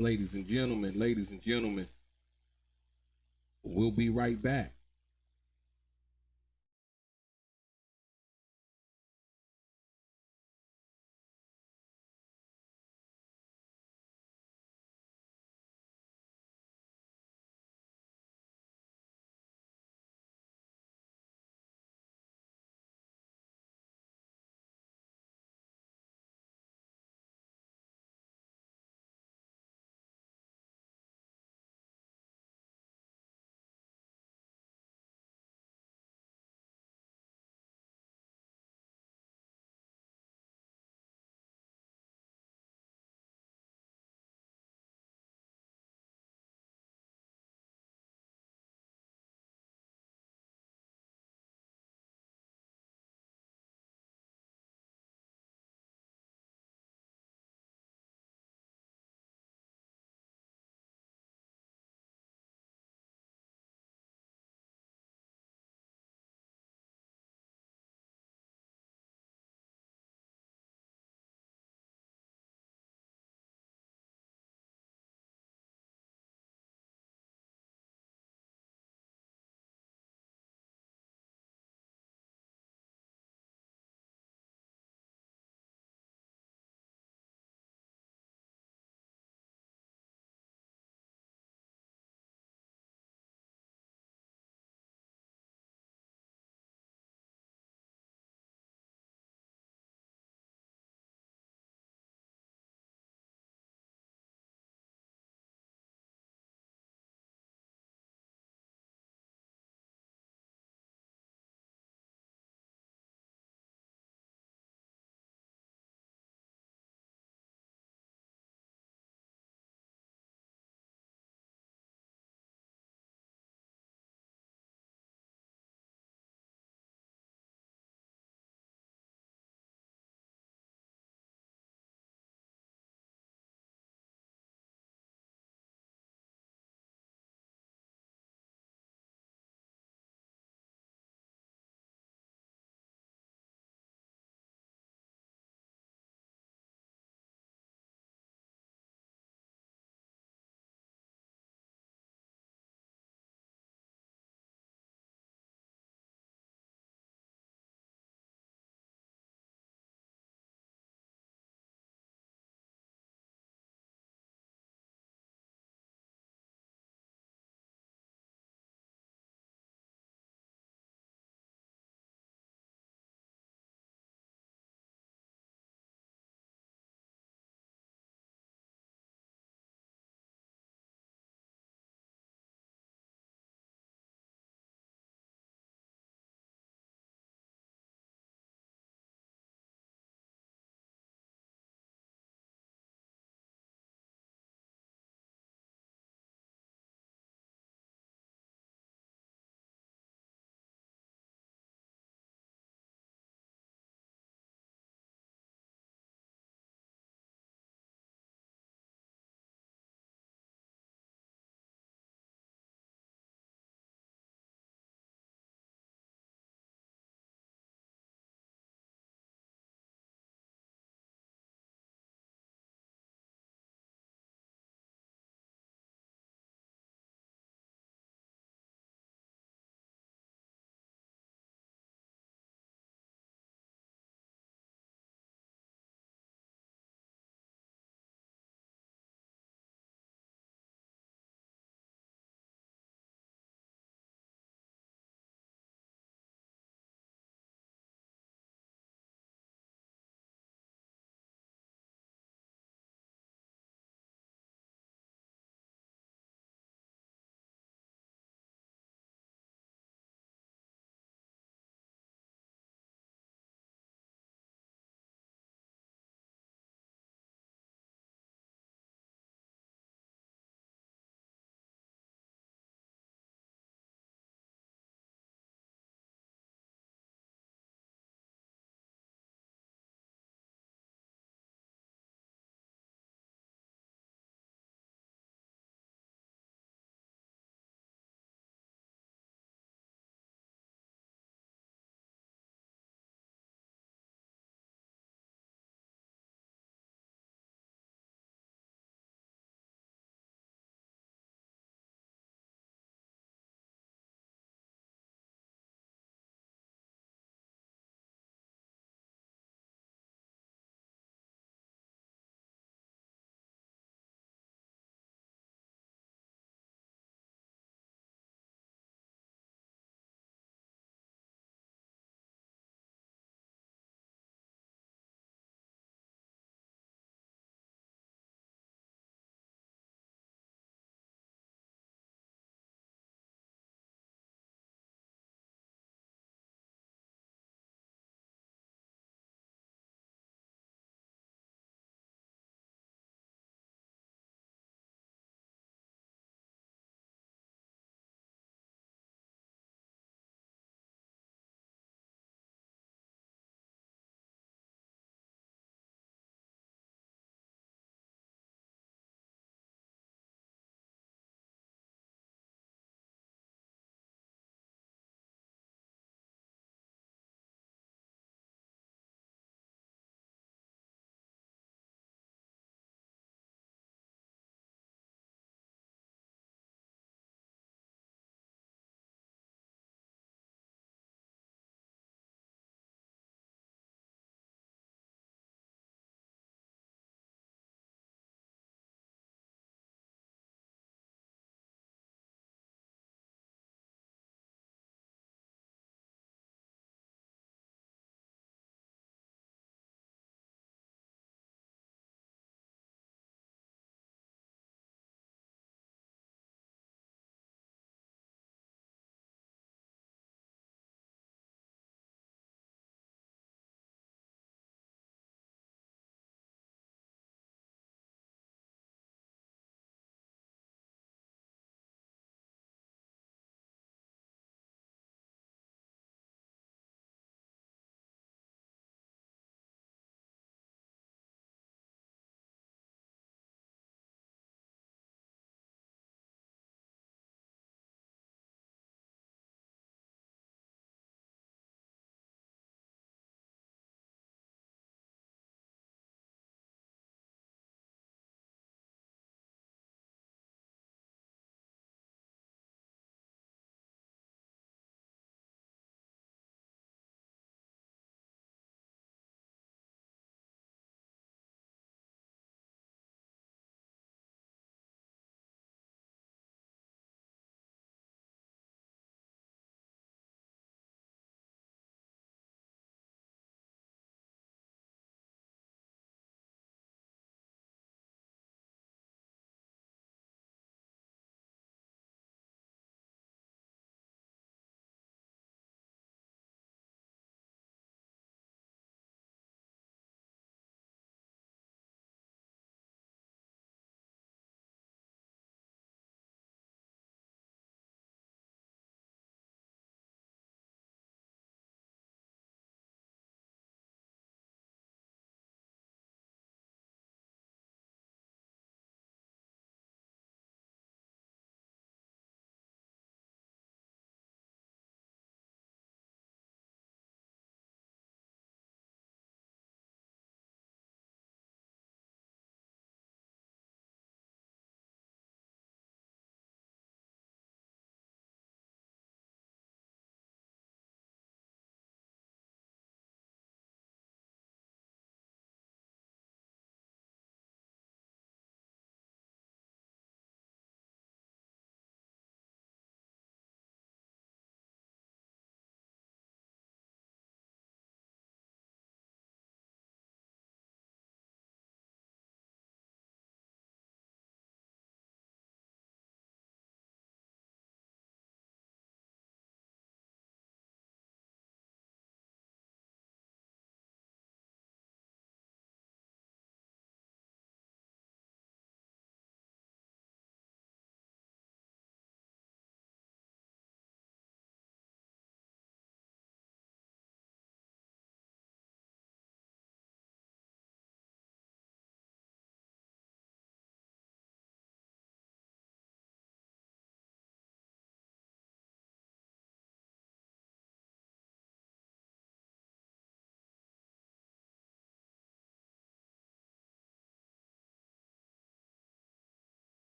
ladies and gentlemen, we'll be right back.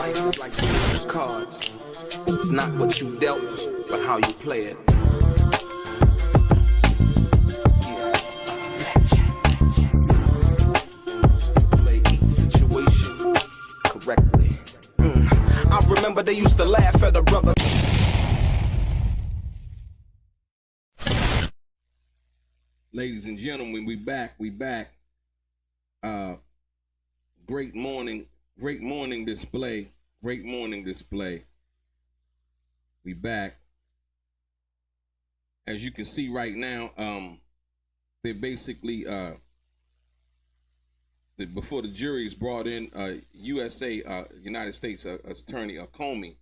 Life is like cards. It's not what you dealt, but how you play it. Play each situation correctly. I remember they used to laugh at a brother. Ladies and gentlemen, we back. Great morning display. We back. As you can see right now, they basically before the jury is brought in, United States Attorney Comey,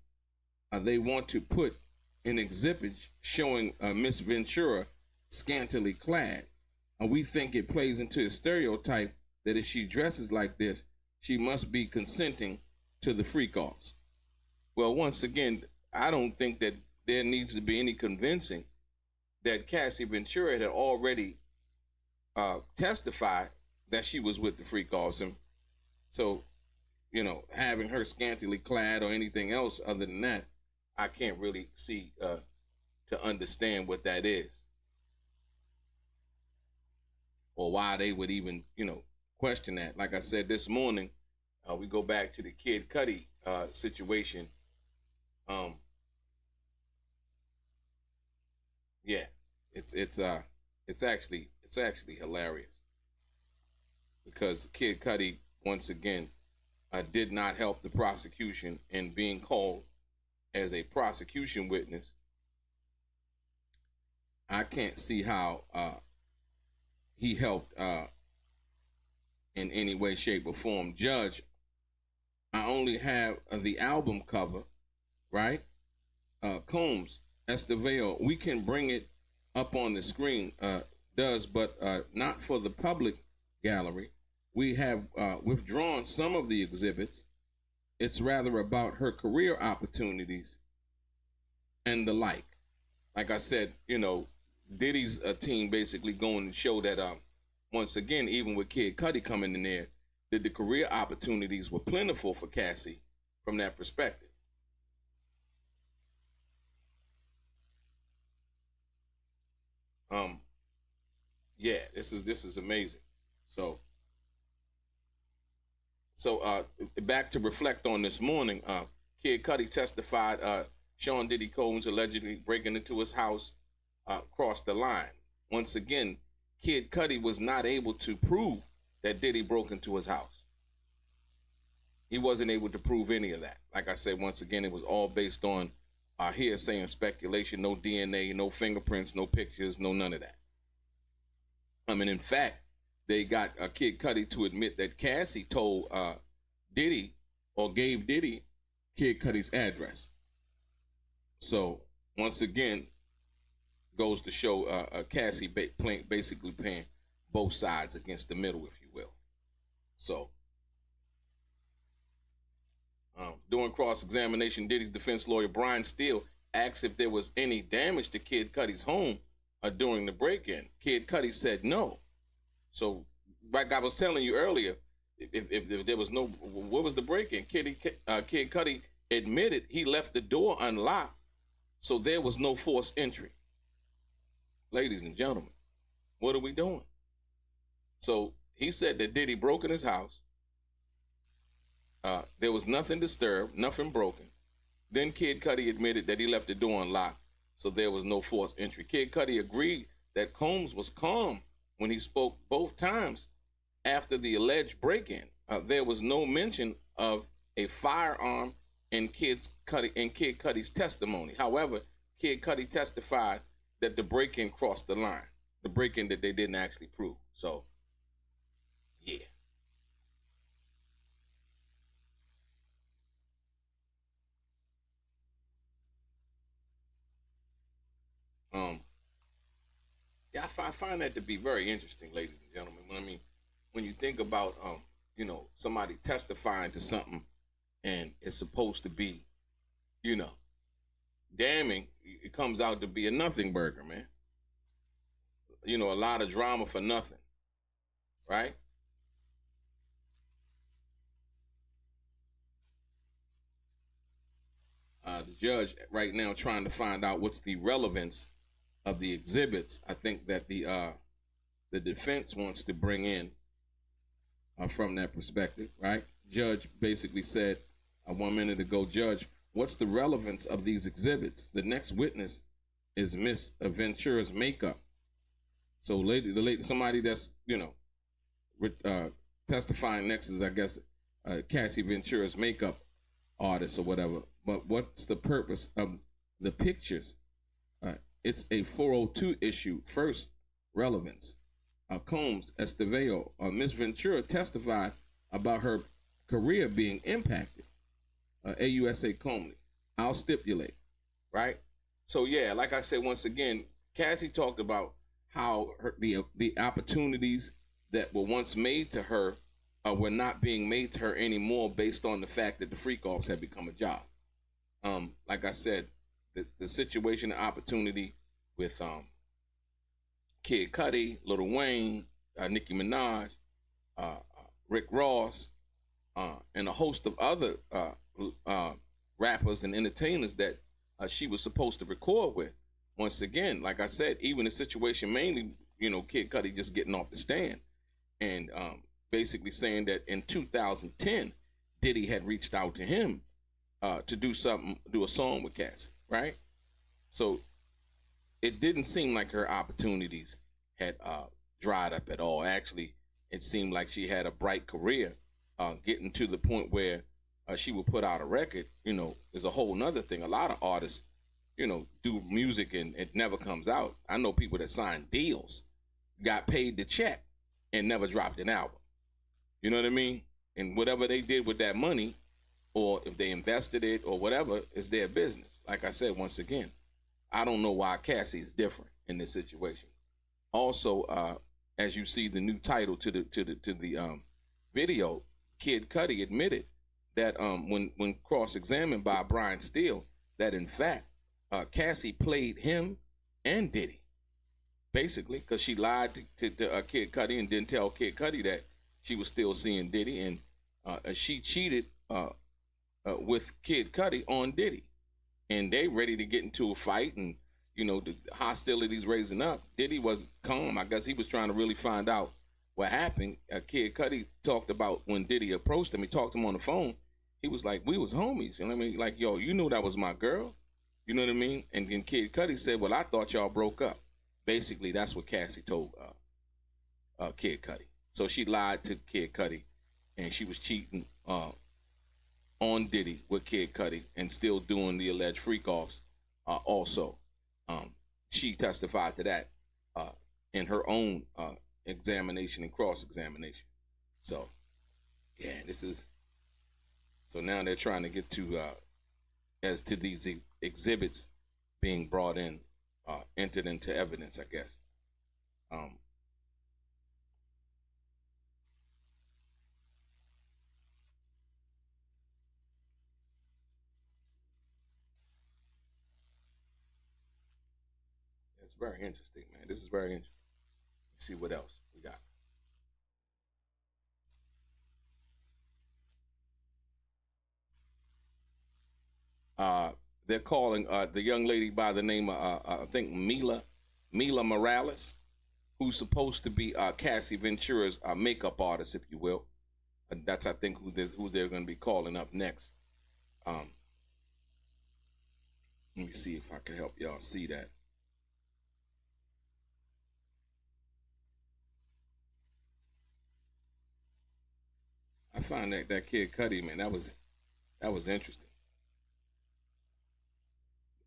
they want to put an exhibit showing Miss Ventura scantily clad. And we think it plays into a stereotype that if she dresses like this, she must be consenting to the freak-offs. Well, once again, I don't think that there needs to be any convincing that Cassie Ventura had already testified that she was with the freak-offs. And so, having her scantily clad or anything else other than that, I can't really see to understand what that is, or why they would even, question that. Like I said this morning, we go back to the Kid Cudi situation. It's actually hilarious, because Kid Cudi once again did not help the prosecution in being called as a prosecution witness. I can't see how he helped in any way, shape, or form. Judge, I only have the album cover, right? Combs, Estevao, we can bring it up on the screen, but not for the public gallery. We have withdrawn some of the exhibits. It's rather about her career opportunities and the like. Like I said, Diddy's team basically going to show that once again, even with Kid Cudi coming in there, that the career opportunities were plentiful for Cassie from that perspective. This is amazing. So back to reflect on this morning. Kid Cudi testified. Sean Diddy Combs allegedly breaking into his house crossed the line. Once again, Kid Cudi was not able to prove that Diddy broke into his house. He wasn't able to prove any of that. Like I said, once again, it was all based on hearsay and speculation. No DNA, no fingerprints, no pictures, no none of that. In fact, they got Kid Cudi to admit that Cassie told Diddy, or gave Diddy, Kid Cudi's address. So once again, goes to show Cassie basically playing both sides against the middle, if you will. So during cross-examination, Diddy's defense lawyer Brian Steele asked if there was any damage to Kid Cudi's home during the break-in. Kid Cudi said no. So like I was telling you earlier, if there was no, what was the break-in? Kid Cudi admitted he left the door unlocked, so there was no forced entry. Ladies and gentlemen, what are we doing? So he said that Diddy broke in his house. There was nothing disturbed, nothing broken. Then Kid Cudi admitted that he left the door unlocked, so there was no forced entry. Kid Cudi agreed that Combs was calm when he spoke both times after the alleged break-in. There was no mention of a firearm in Kid Cudi's testimony. However, Kid Cudi testified that the break-in crossed the line, the break-in that they didn't actually prove. So, yeah. I find that to be very interesting, ladies and gentlemen. When you think about, somebody testifying to something and it's supposed to be, damning, it comes out to be a nothing burger, man. A lot of drama for nothing, right? judge right now trying to find out what's the relevance of the exhibits. I think that the defense wants to bring in from that perspective, right? Judge basically said 1 minute ago, Judge, what's the relevance of these exhibits? The next witness is Miss Ventura's makeup. So the lady, somebody that's, testifying next is, I guess, Cassie Ventura's makeup artist or whatever. But what's the purpose of the pictures? It's a 402 issue. First, relevance. Combs Esteveo, Miss Ventura testified about her career being impacted. AUSA Comey. I'll stipulate, right? So yeah, like I said, once again, Cassie talked about how the opportunities that were once made to her were not being made to her anymore based on the fact that the freak offs had become a job. Like I said, the situation and opportunity with Kid Cudi, Lil Wayne, Nicki Minaj, Rick Ross, and a host of other rappers and entertainers that she was supposed to record with. Once again, like I said, even the situation mainly, Kid Cudi just getting off the stand and basically saying that in 2010, Diddy had reached out to him to do a song with Cassie, right? So it didn't seem like her opportunities had dried up at all. Actually, it seemed like she had a bright career, getting to the point where she would put out a record, is a whole nother thing. A lot of artists, do music and it never comes out. I know people that signed deals, got paid the check, and never dropped an album. You know what I mean? And whatever they did with that money, or if they invested it or whatever, is their business. Like I said, once again, I don't know why Cassie is different in this situation. Also, as you see the new title to the video, Kid Cudi admitted that when cross-examined by Brian Steele, that in fact Cassie played him and Diddy, basically, because she lied to Kid Cudi and didn't tell Kid Cudi that she was still seeing Diddy, and she cheated with Kid Cudi on Diddy, and they ready to get into a fight, and the hostilities raising up. Diddy was calm. I guess he was trying to really find out what happened. Kid Cudi talked about when Diddy approached him. He talked to him on the phone. He was like, we was homies. You know what I mean? Like, yo, you knew that was my girl. You know what I mean? And then Kid Cudi said, well, I thought y'all broke up. Basically, that's what Cassie told Kid Cudi. So she lied to Kid Cudi, and she was cheating on Diddy with Kid Cudi and still doing the alleged freak-offs also. She testified to that in her own examination and cross-examination. So, yeah, so now they're trying to get to, as to these exhibits being brought in, entered into evidence, I guess. It's very interesting, man. This is very interesting. Let's see what else we got. They're calling the young lady by the name of, I think, Mylah Morales, who's supposed to be Cassie Ventura's makeup artist, if you will. That's, I think, who they're going to be calling up next. Let me see if I can help y'all see that. I find that Kid Cudi, man, that was interesting.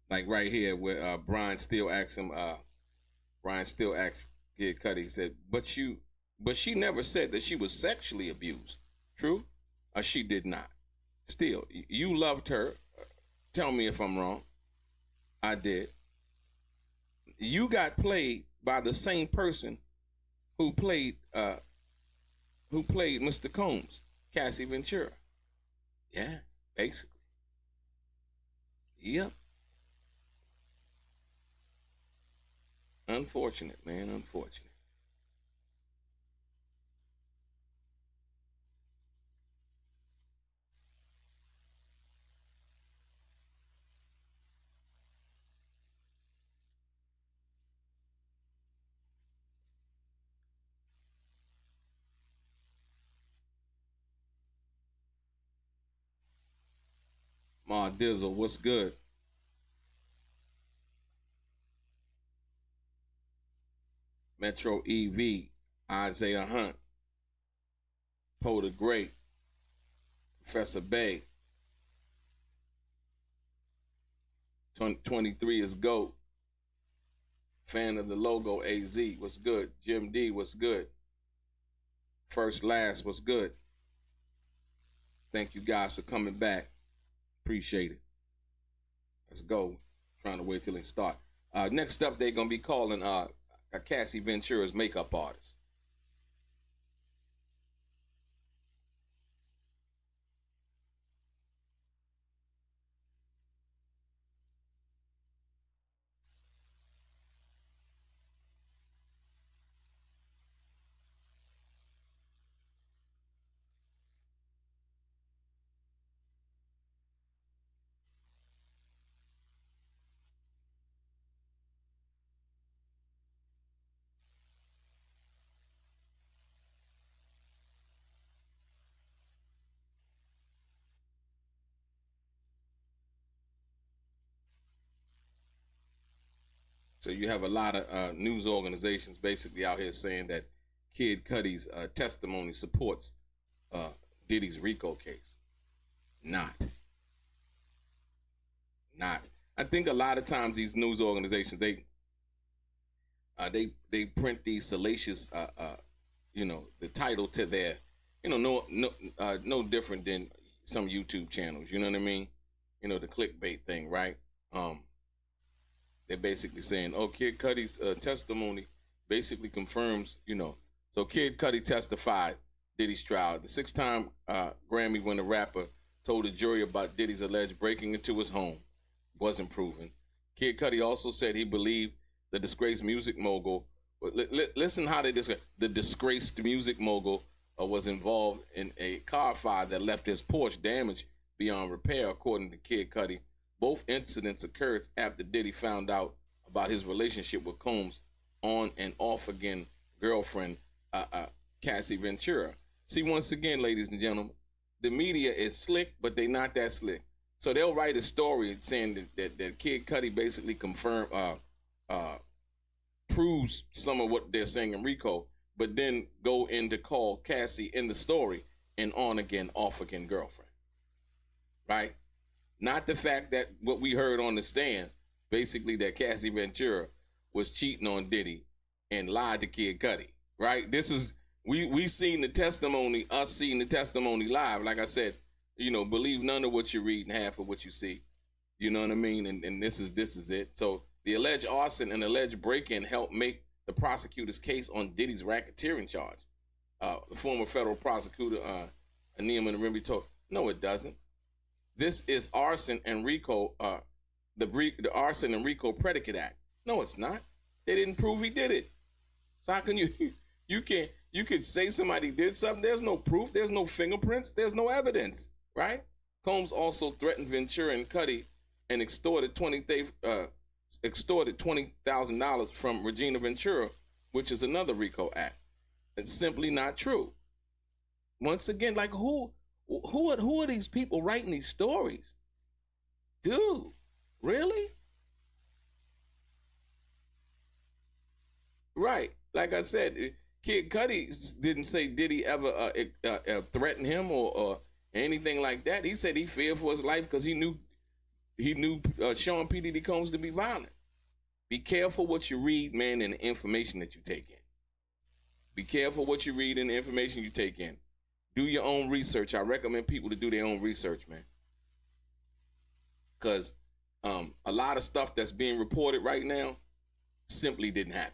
Like right here where Brian Steele asked him, Kid Cudi, he said, but she never said that she was sexually abused. True? She did not. Still, you loved her. Tell me if I'm wrong. I did. You got played by the same person who played Mr. Combs, Cassie Ventura. Yeah, basically. Yep. Unfortunate, man. Unfortunate. Ma Dizzle, what's good? Metro EV, Isaiah Hunt, Poe the Great, Professor Bay, 23 is GOAT, fan of the logo AZ, what's good? Jim D, what's good? First Last, what's good? Thank you guys for coming back. Appreciate it. Let's go. Trying to wait till they start. Next up, they're going to be calling Cassie Ventura's makeup artist. So you have a lot of news organizations basically out here saying that Kid Cudi's testimony supports Diddy's RICO case. Not. I think a lot of times these news organizations they print these salacious the title to their no different than some YouTube channels. You know what I mean? You know, the clickbait thing, right? They're basically saying, oh, Kid Cudi's testimony basically confirms, So Kid Cudi testified Diddy's trial. The 6-time Grammy winner rapper told the jury about Diddy's alleged breaking into his home. Wasn't proven. Kid Cudi also said he believed the disgraced music mogul, listen how they describe, the disgraced music mogul was involved in a car fire that left his Porsche damaged beyond repair, according to Kid Cudi. Both incidents occurred after Diddy found out about his relationship with Combs' on and off again girlfriend, Cassie Ventura. See, once again, ladies and gentlemen, the media is slick, but they not that slick. So they'll write a story saying that Kid Cudi basically proves some of what they're saying in RICO, but then go in to call Cassie in the story an on again, off again girlfriend. Right? Not the fact that what we heard on the stand, basically that Cassie Ventura was cheating on Diddy and lied to Kid Cudi, right? This is, we seen the testimony, us seeing the testimony live. Like I said, believe none of what you read and half of what you see. You know what I mean? And this is it. So the alleged arson and alleged break-in helped make the prosecutor's case on Diddy's racketeering charge. The former federal prosecutor, Neiman Rimby, told, no, it doesn't. This is arson and RICO, the Arson and RICO Predicate Act. No, it's not. They didn't prove he did it. So how can you could say somebody did something? There's no proof. There's no fingerprints. There's no evidence, right? Combs also threatened Ventura and Cudi and extorted $20,000 from Regina Ventura, which is another RICO act. It's simply not true. Once again, like who are these people writing these stories? Dude, really? Right. Like I said, Kid Cudi didn't say Diddy ever threaten him or anything like that. He said he feared for his life because he knew Sean P. Diddy Combs to be violent. Be careful what you read, man, and the information that you take in. Be careful what you read and the information you take in. Do your own research. I recommend people to do their own research, man. Because a lot of stuff that's being reported right now simply didn't happen.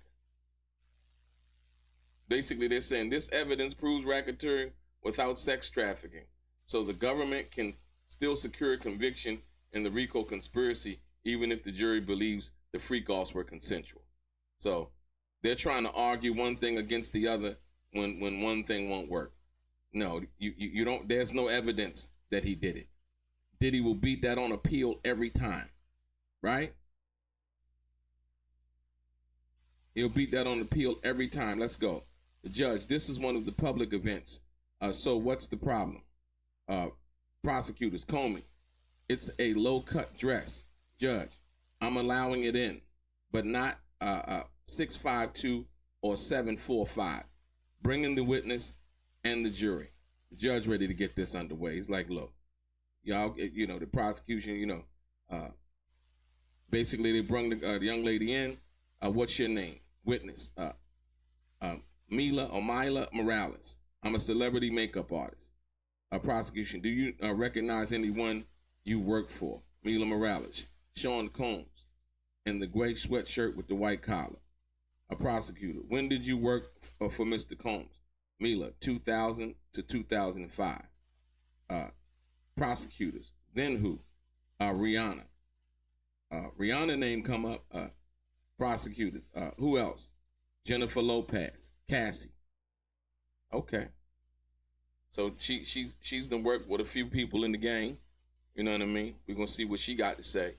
Basically, they're saying this evidence proves racketeering without sex trafficking. So the government can still secure a conviction in the RICO conspiracy, even if the jury believes the freak-offs were consensual. So they're trying to argue one thing against the other when one thing won't work. No, you don't. There's no evidence that he did it. Diddy will beat that on appeal every time, right? He'll beat that on appeal every time. Let's go. The judge, this is one of the public events. So what's the problem? Prosecutors, Comey. It's a low-cut dress. Judge, I'm allowing it in, but not 652 or 745. Bringing the witness and the jury. The judge ready to get this underway. He's like, look, y'all, you know, the prosecution, you know, basically they bring the young lady in. What's your name? Witness. Mylah Morales. I'm a celebrity makeup artist. Prosecution, do you recognize anyone you work for? Mylah Morales. Sean Combs in the gray sweatshirt with the white collar. A prosecutor. When did you work for Mr. Combs? Mylah, 2000 to 2005. Prosecutors. Then who? Rihanna. Rihanna name come up. Prosecutors. Who else? Jennifer Lopez. Cassie. Okay. So she's done worked with a few people in the game. You know what I mean? We're gonna see what she got to say.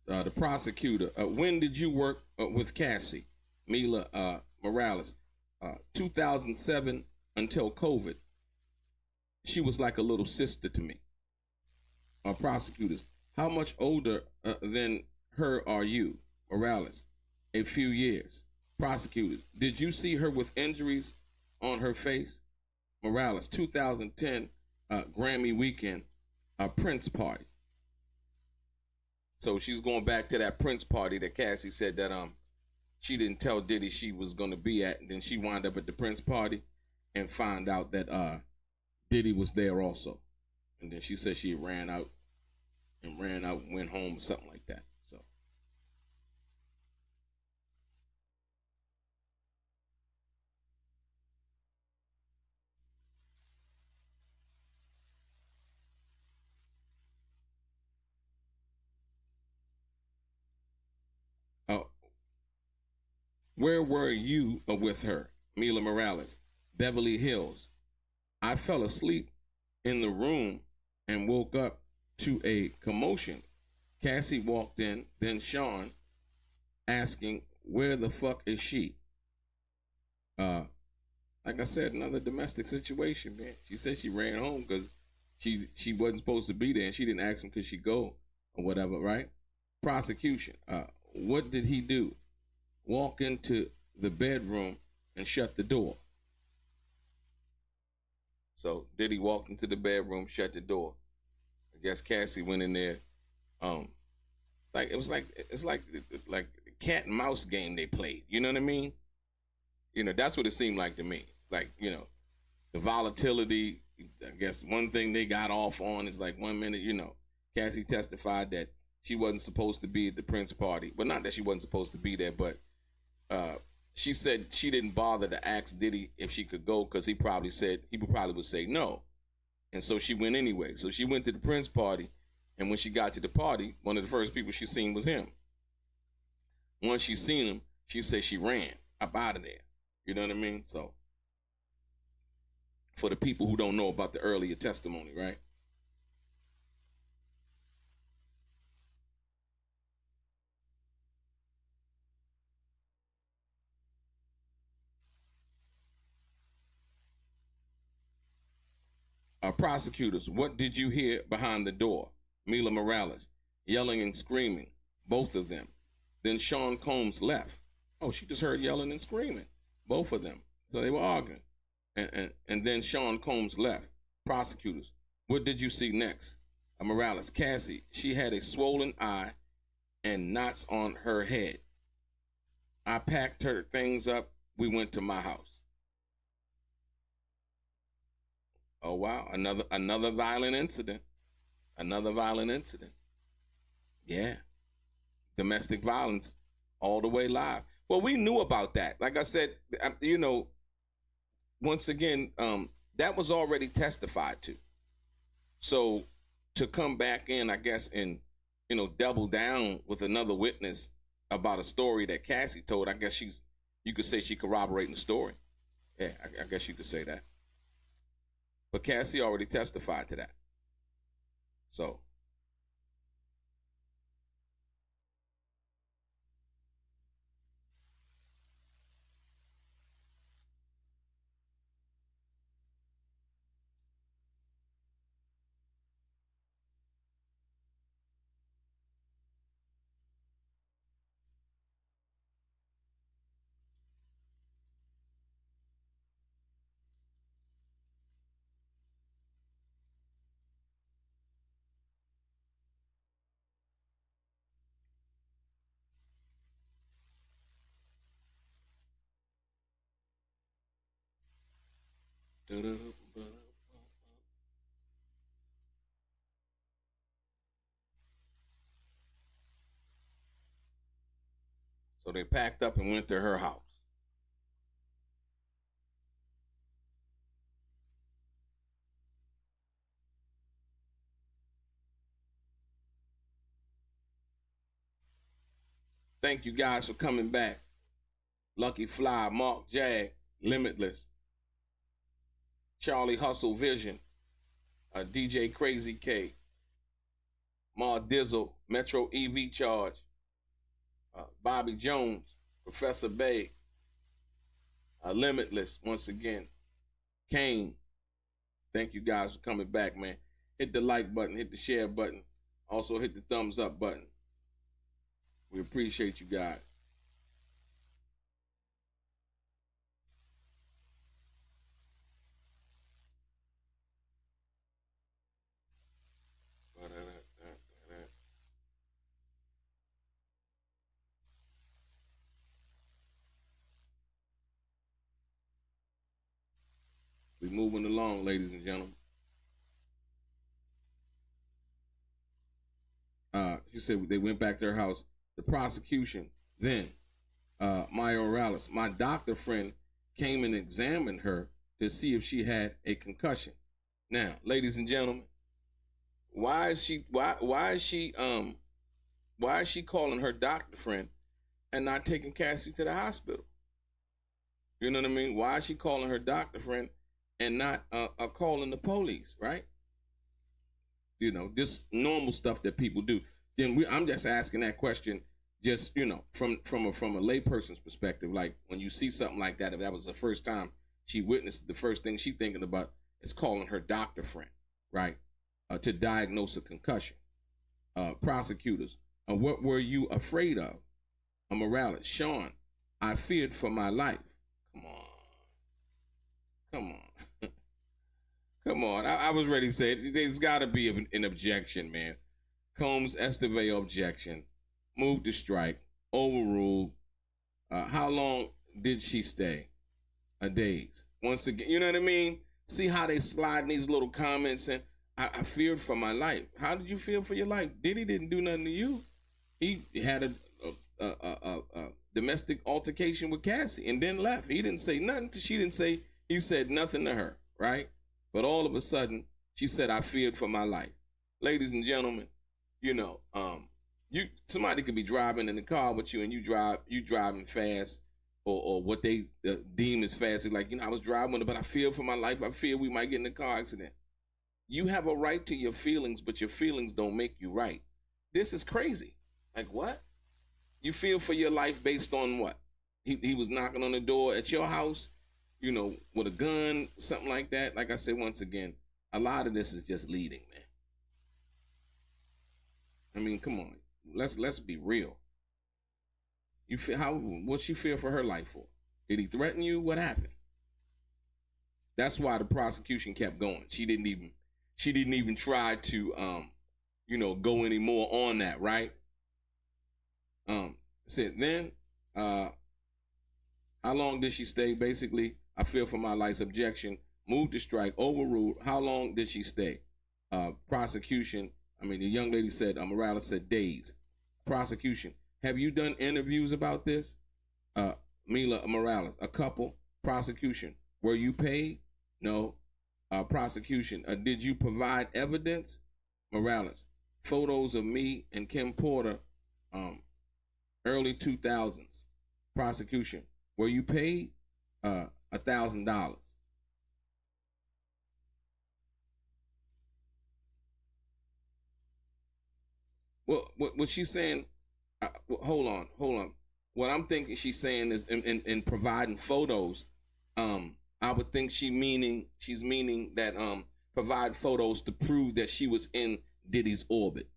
The prosecutor. When did you work with Cassie? Mylah Morales. 2007 until COVID. She was like a little sister to me. Prosecutors. How much older than her are you? Morales. A few years. Prosecutors. Did you see her with injuries on her face? Morales. 2010 Grammy weekend Prince party. So she's going back to that Prince party that Cassie said that she didn't tell Diddy she was going to be at, and then she wound up at the Prince party and found out that Diddy was there also, and then she said she ran out and went home or something like that. So where were you with her? Mylah Morales. Beverly Hills. I fell asleep in the room and woke up to a commotion. Cassie walked in, then Sean asking, where the fuck is she? Like I said, another domestic situation, man. She said she ran home because she wasn't supposed to be there, and she didn't ask him could she go or whatever, right? Prosecution. What did he do? Walk into the bedroom and shut the door. So Diddy walked into the bedroom, shut the door. I guess Cassie went in there. It's like a cat and mouse game they played. You know what I mean? You know, that's what it seemed like to me. Like, you know, the volatility. I guess one thing they got off on is like 1 minute, you know, Cassie testified that she wasn't supposed to be at the Prince party. But not that she wasn't supposed to be there, but she said she didn't bother to ask Diddy if she could go because he probably would say no. And so she went anyway. So she went to the Prince party, and when she got to the party, one of the first people she seen was him. Once she seen him, she said she ran up out of there. You know what I mean? So for the people who don't know about the earlier testimony, right? Prosecutors, what did you hear behind the door? Mylah Morales, yelling and screaming, both of them. Then Sean Combs left. Oh, she just heard yelling and screaming, both of them. So they were arguing. And then Sean Combs left. Prosecutors, what did you see next? Morales, Cassie, she had a swollen eye and knots on her head. I packed her things up. We went to my house. Oh, wow. Another violent incident. Another violent incident. Yeah. Domestic violence all the way live. Well, we knew about that. Like I said, you know, once again, that was already testified to. So to come back in, I guess, and, you know, double down with another witness about a story that Cassie told. I guess you could say she corroborating the story. Yeah, I guess you could say that. But Cassie already testified to that. So. So they packed up and went to her house. Thank you guys for coming back. Lucky Fly, Mark Jag, Limitless, Charlie Hustle Vision, DJ Crazy K, Ma Dizzle, Metro EV Charge, Bobby Jones, Professor Bay, Limitless, once again, Kane. Thank you guys for coming back, man. Hit the like button, hit the share button. Also hit the thumbs up button. We appreciate you guys. We moving along, ladies and gentlemen. She said they went back to her house. The prosecution, then, Mylah Morales, my doctor friend came and examined her to see if she had a concussion. Now, ladies and gentlemen, why is she calling her doctor friend and not taking Cassie to the hospital? You know what I mean? Why is she calling her doctor friend and not calling the police, right? You know, just normal stuff that people do. Then I'm just asking that question, just, you know, from a layperson's perspective. Like, when you see something like that, if that was the first time she witnessed, the first thing she's thinking about is calling her doctor friend, right, to diagnose a concussion. Prosecutors, what were you afraid of? Morales, Sean, I feared for my life. Come on. Come on. I was ready to say it. There's got to be an objection, man. Combs Esteve objection. Moved to strike. Overruled. How long did she stay? A days. Once again, you know what I mean? See how they slide in these little comments and I feared for my life. How did you feel for your life? Diddy didn't do nothing to you. He had a domestic altercation with Cassie and then left. He didn't say nothing. She didn't say, he said nothing to her, right? But all of a sudden, she said, I feared for my life. Ladies and gentlemen, you know, somebody could be driving in the car with you and you driving fast or what they deem as fast. Like, you know, I was driving, but I fear for my life. I fear we might get in a car accident. You have a right to your feelings, but your feelings don't make you right. This is crazy. Like, what? You feel for your life based on what? He was knocking on the door at your house, you know, with a gun, something like that. Like I said, once again, a lot of this is just leading, man. I mean, come on. Let's be real. You feel what's she feel for her life for? Did he threaten you? What happened? That's why the prosecution kept going. She didn't even try to you know, go any more on that, right? Said then, how long did she stay? Basically, I feel for my life's objection. Moved to strike, overruled. How long did she stay? Prosecution, I mean, the young lady said, Morales said days. Prosecution, have you done interviews about this? Mylah Morales, a couple. Prosecution, were you paid? No. Prosecution, did you provide evidence? Morales, photos of me and Kim Porter early 2000s. Prosecution. Were you paid $1,000? Well, what she's saying? Hold on. What I'm thinking she's saying is in providing photos. I would think she's meaning that provide photos to prove that she was in Diddy's orbit.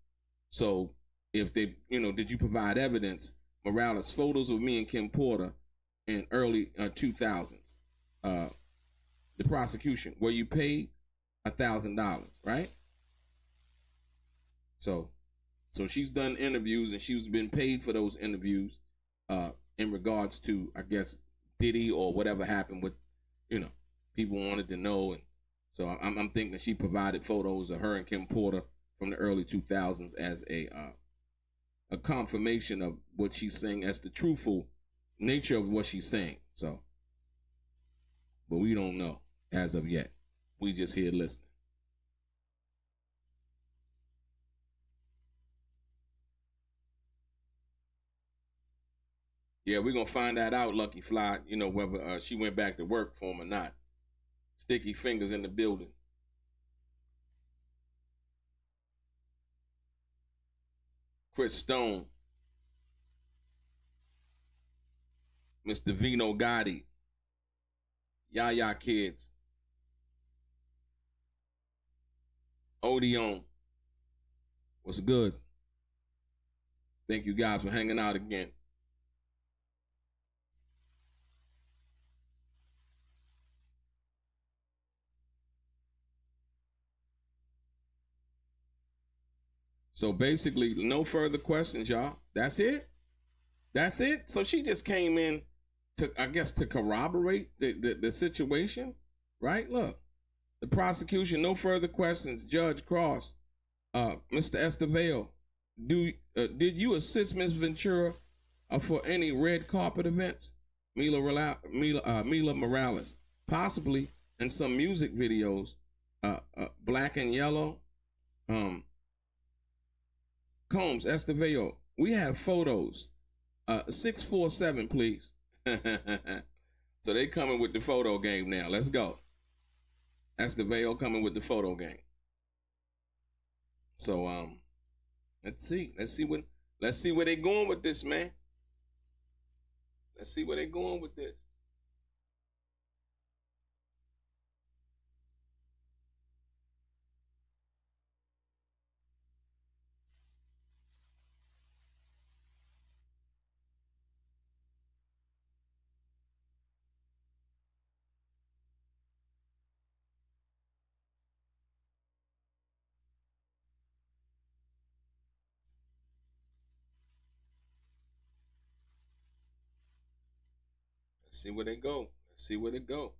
So if they, did you provide evidence? Morales, photos of me and Kim Porter in early 2000s. The prosecution, were you paid $1,000, right? So she's done interviews and she's been paid for those interviews in regards to, I guess, Diddy or whatever happened with, people wanted to know. And so I'm thinking she provided photos of her and Kim Porter from the early 2000s as a confirmation of what she's saying as the truthful nature of what she's saying. So, but we don't know as of yet. We just here listening. Yeah, we're going to find that out, Lucky Fly, whether she went back to work for him or not. Sticky fingers in the building. Chris Stone. Mr. Vino Gotti. Yaya Kids. Odeon. What's good? Thank you guys for hanging out again. So basically, no further questions, y'all. That's it? That's it? So she just came in to corroborate the situation, right? Look, the prosecution, no further questions. Judge Cross, Mr. Estevao, did you assist Ms. Ventura for any red carpet events? Mylah Morales, possibly in some music videos, Black and Yellow, Combs, Estevao, we have photos. 647, please. So they coming with the photo game now. Let's go. Estevao coming with the photo game. So let's see where they going with this, man. Let's see where they going with this. Let's see where they go. Let's see where they go.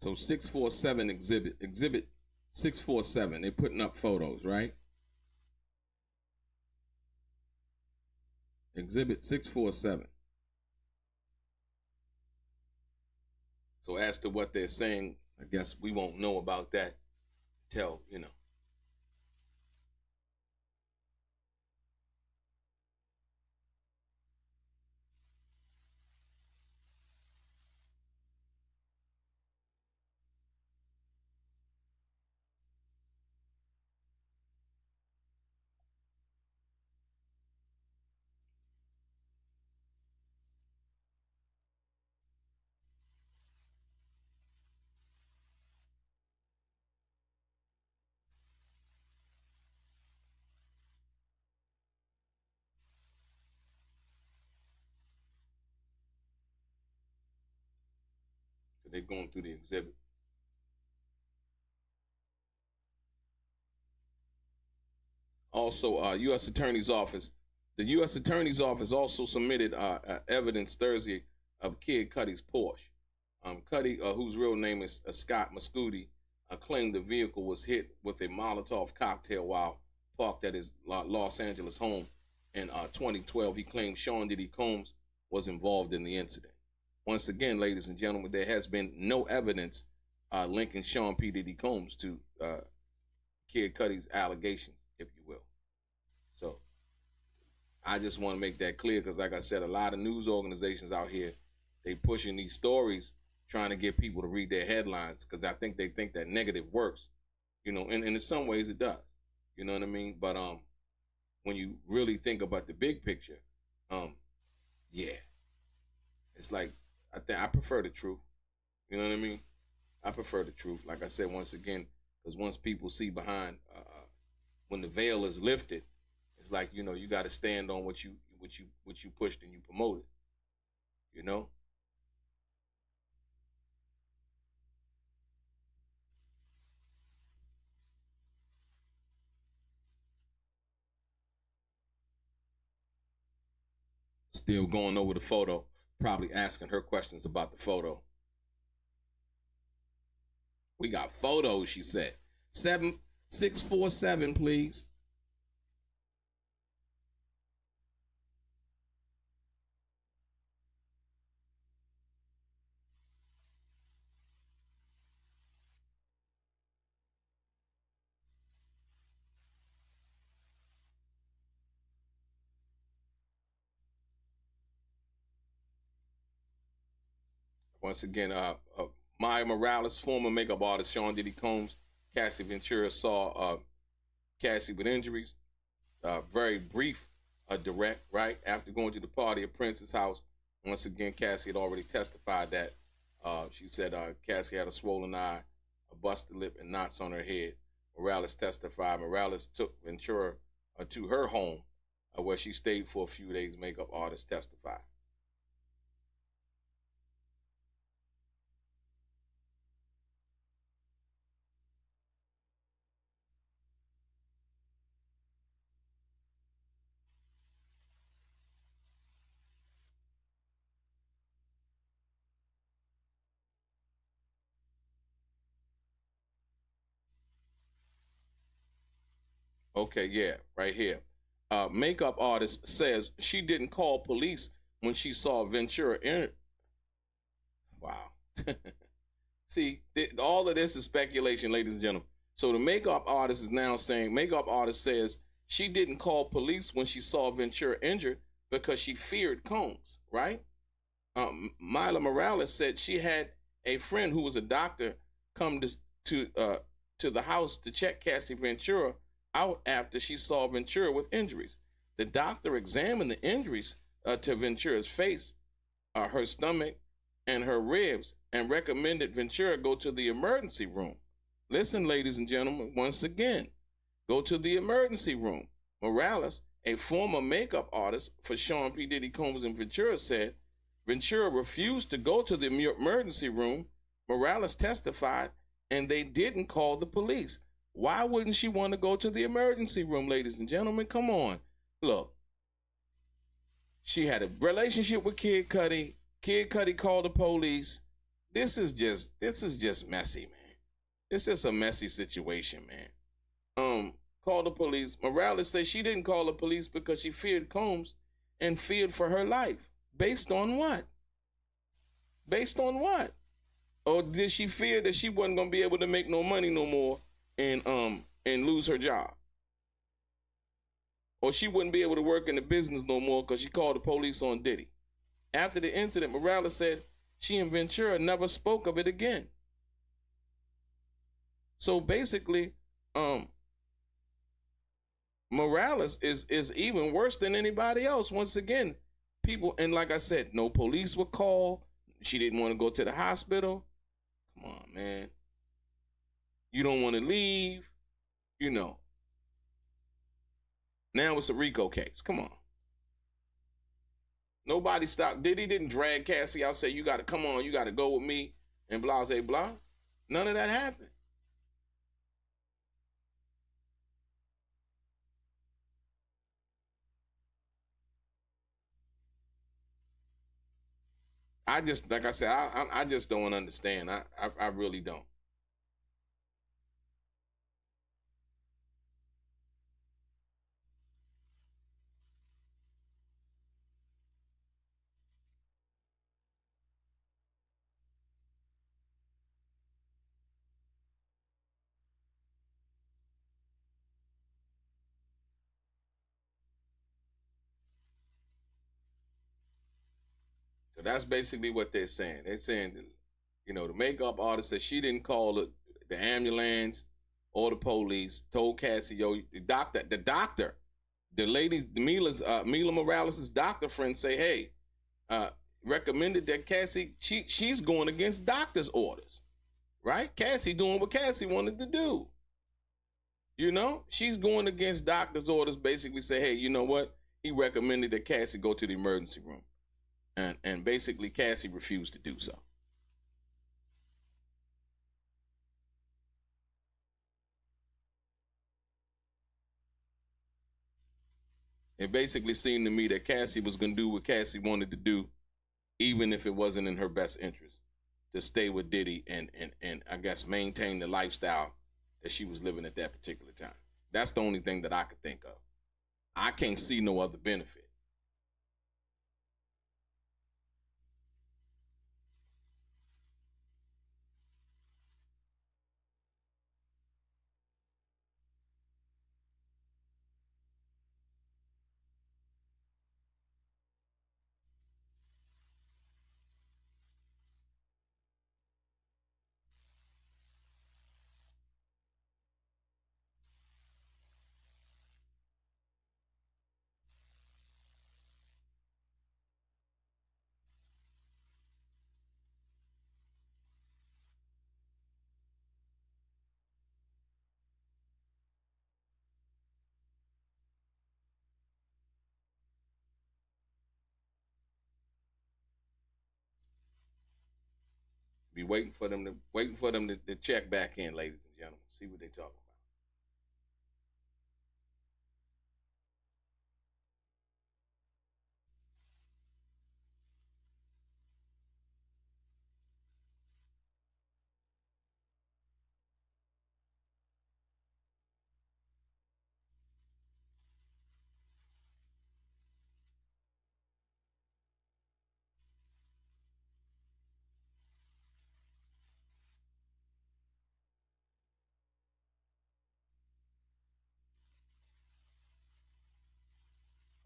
So 647 exhibit 647. They're putting up photos, right? Exhibit 647. So as to what they're saying, I guess we won't know about that till, they're going through the exhibit. Also, U.S. Attorney's Office. The U.S. Attorney's Office also submitted evidence Thursday of Kid Cudi's Porsche. Cudi, whose real name is Scott Cudi, claimed the vehicle was hit with a Molotov cocktail while parked at his Los Angeles home in 2012. He claimed Sean Diddy Combs was involved in the incident. Once again, ladies and gentlemen, there has been no evidence linking Sean P. Diddy Combs to Kid Cudi's allegations, if you will. So I just want to make that clear because, like I said, a lot of news organizations out here, they pushing these stories trying to get people to read their headlines because I think they think that negative works, and in some ways it does. You know what I mean? But when you really think about the big picture, yeah, it's like I prefer the truth. You know what I mean? I prefer the truth. Like I said, once again, because once people see behind, when the veil is lifted, it's like you got to stand on what you pushed and you promoted. You know. Still going over the photo, probably asking her questions about the photo. We got photos, she said. 7647, please. Once again, Mylah Morales, former makeup artist Sean Diddy Combs, Cassie Ventura saw Cassie with injuries. Very brief, direct, right? After going to the party at Prince's house, once again, Cassie had already testified that. She said Cassie had a swollen eye, a busted lip, and knots on her head. Morales testified. Morales took Ventura to her home, where she stayed for a few days. Makeup artist testified. Okay, yeah, right here. Makeup artist says she didn't call police when she saw Ventura in. Wow. See, all of this is speculation, ladies and gentlemen. So the makeup artist is now saying, makeup artist says she didn't call police when she saw Ventura injured because she feared Combs, right? Mylah Morales said she had a friend who was a doctor come to the house to check Cassie Ventura out after she saw Ventura with injuries. The doctor examined the injuries to Ventura's face, her stomach, and her ribs, and recommended Ventura go to the emergency room. Listen, ladies and gentlemen, once again, go to the emergency room. Morales, a former makeup artist for Sean P. Diddy Combs and Ventura, said Ventura refused to go to the emergency room. Morales testified, and they didn't call the police. Why wouldn't she want to go to the emergency room, ladies and gentlemen? Come on. Look, she had a relationship with Kid Cudi. Kid Cudi called the police. This is just messy, man. This is a messy situation, man. Called the police. Morales says she didn't call the police because she feared Combs and feared for her life. Based on what? Based on what? Or did she fear that she wasn't gonna be able to make no money no more and lose her job? Or she wouldn't be able to work in the business no more because she called the police on Diddy. After the incident, Morales said she and Ventura never spoke of it again. So basically, Morales is even worse than anybody else. Once again, people, and like I said, no police were called. She didn't want to go to the hospital. Come on, man. You don't want to leave. Now it's a RICO case. Come on. Nobody stopped. Diddy didn't drag Cassie out, say, you got to come on, you got to go with me, and blah, blah, blah. None of that happened. I just, like I said, I just don't understand. I really don't. That's basically what they're saying. They're saying, the makeup artist said she didn't call the ambulance or the police. Told Cassie, yo, the doctor, the ladies, Mylah Morales' doctor friend say, hey, recommended that Cassie, she's going against doctor's orders, right? Cassie doing what Cassie wanted to do. She's going against doctor's orders, basically say, hey, you know what? He recommended that Cassie go to the emergency room. And basically Cassie refused to do so. It basically seemed to me that Cassie was going to do what Cassie wanted to do, even if it wasn't in her best interest, to stay with Diddy and I guess maintain the lifestyle that she was living at that particular time. That's the only thing that I could think of. I can't see no other benefit. Be waiting for them to check back in, ladies and gentlemen. See what they talking about.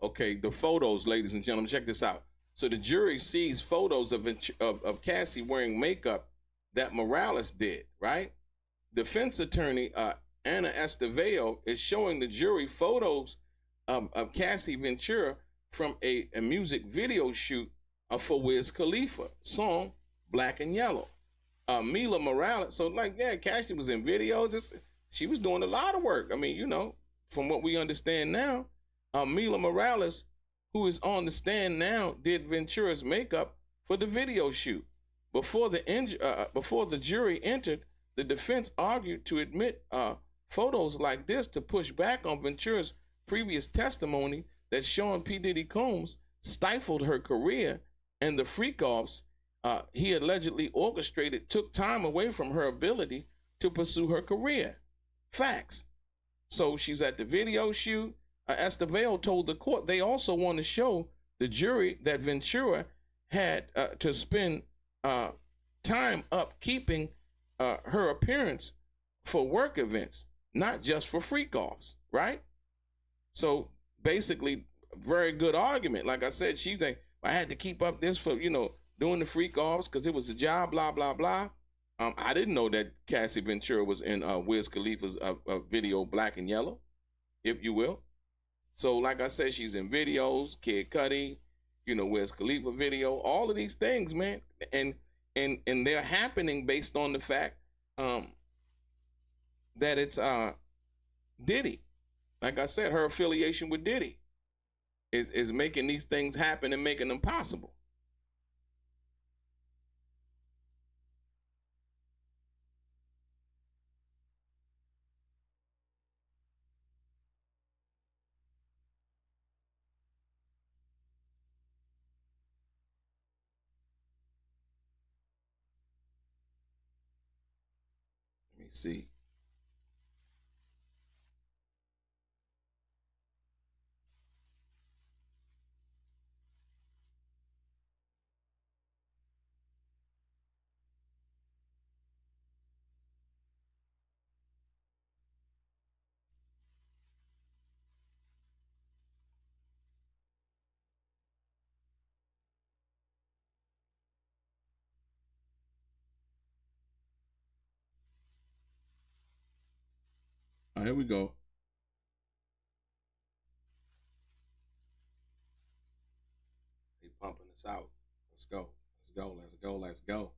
Okay, the photos, ladies and gentlemen, check this out. So the jury sees photos of Cassie wearing makeup that Morales did, right? Defense attorney Ana Estevao is showing the jury photos of Cassie Ventura from a music video shoot for Wiz Khalifa song Black and Yellow. Mylah Morales, so Cassie was in videos. She was doing a lot of work. I mean, from what we understand now, Mylah Morales, who is on the stand now, did Ventura's makeup for the video shoot. Before the jury entered, the defense argued to admit photos like this to push back on Ventura's previous testimony that Sean P. Diddy Combs stifled her career, and the freak-offs he allegedly orchestrated took time away from her ability to pursue her career. Facts. So she's at the video shoot. Estevao told the court they also want to show the jury that Ventura had to spend time upkeeping her appearance for work events, not just for freak-offs, right? So basically, very good argument. Like I said, she's like, I had to keep up this for, doing the freak-offs because it was a job, blah, blah, blah. I didn't know that Cassie Ventura was in Wiz Khalifa's video Black and Yellow, if you will. So like I said, she's in videos, Kid Cudi, Wiz Khalifa video, all of these things, man. And they're happening based on the fact that it's Diddy. Like I said, her affiliation with Diddy is making these things happen and making them possible. Let me see. Oh, here we go. They pumping us out. Let's go. Let's go. Let's go. Let's go.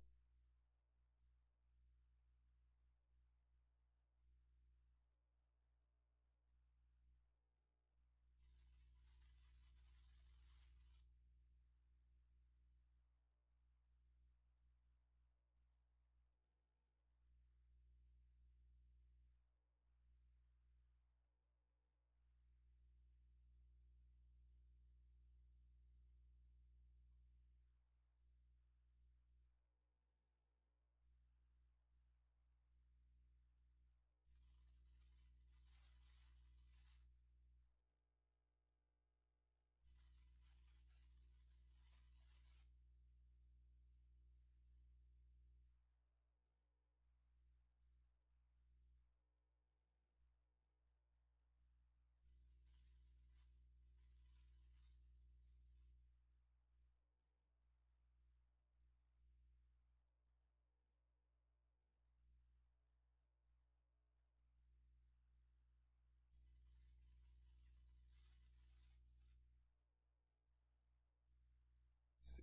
Let's see.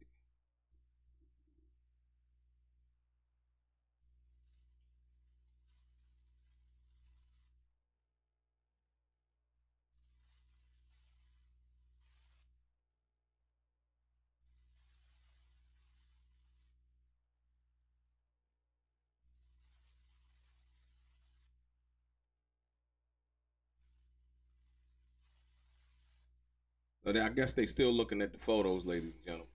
So I guess they still looking at the photos, ladies and gentlemen.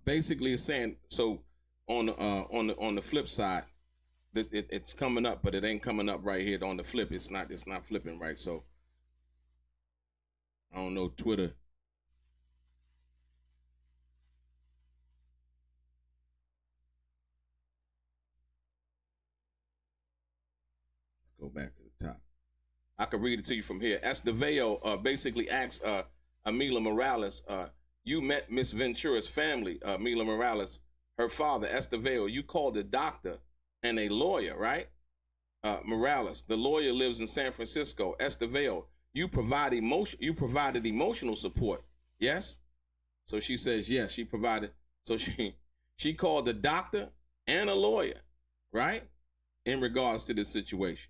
Basically, it's saying so on the flip side that it's coming up, but it ain't coming up right here on the flip. It's not flipping right. So I don't know Twitter. Let's go back to the top. I could read it to you from here. Esteveo basically asks Mylah Morales, you met Miss Ventura's family, Mylah Morales, her father, Esteveo. You called a doctor and a lawyer, right? Morales, the lawyer lives in San Francisco. Esteveo, you provided emotional support. Yes? So she says yes, she provided. So she called a doctor and a lawyer, right? In regards to this situation.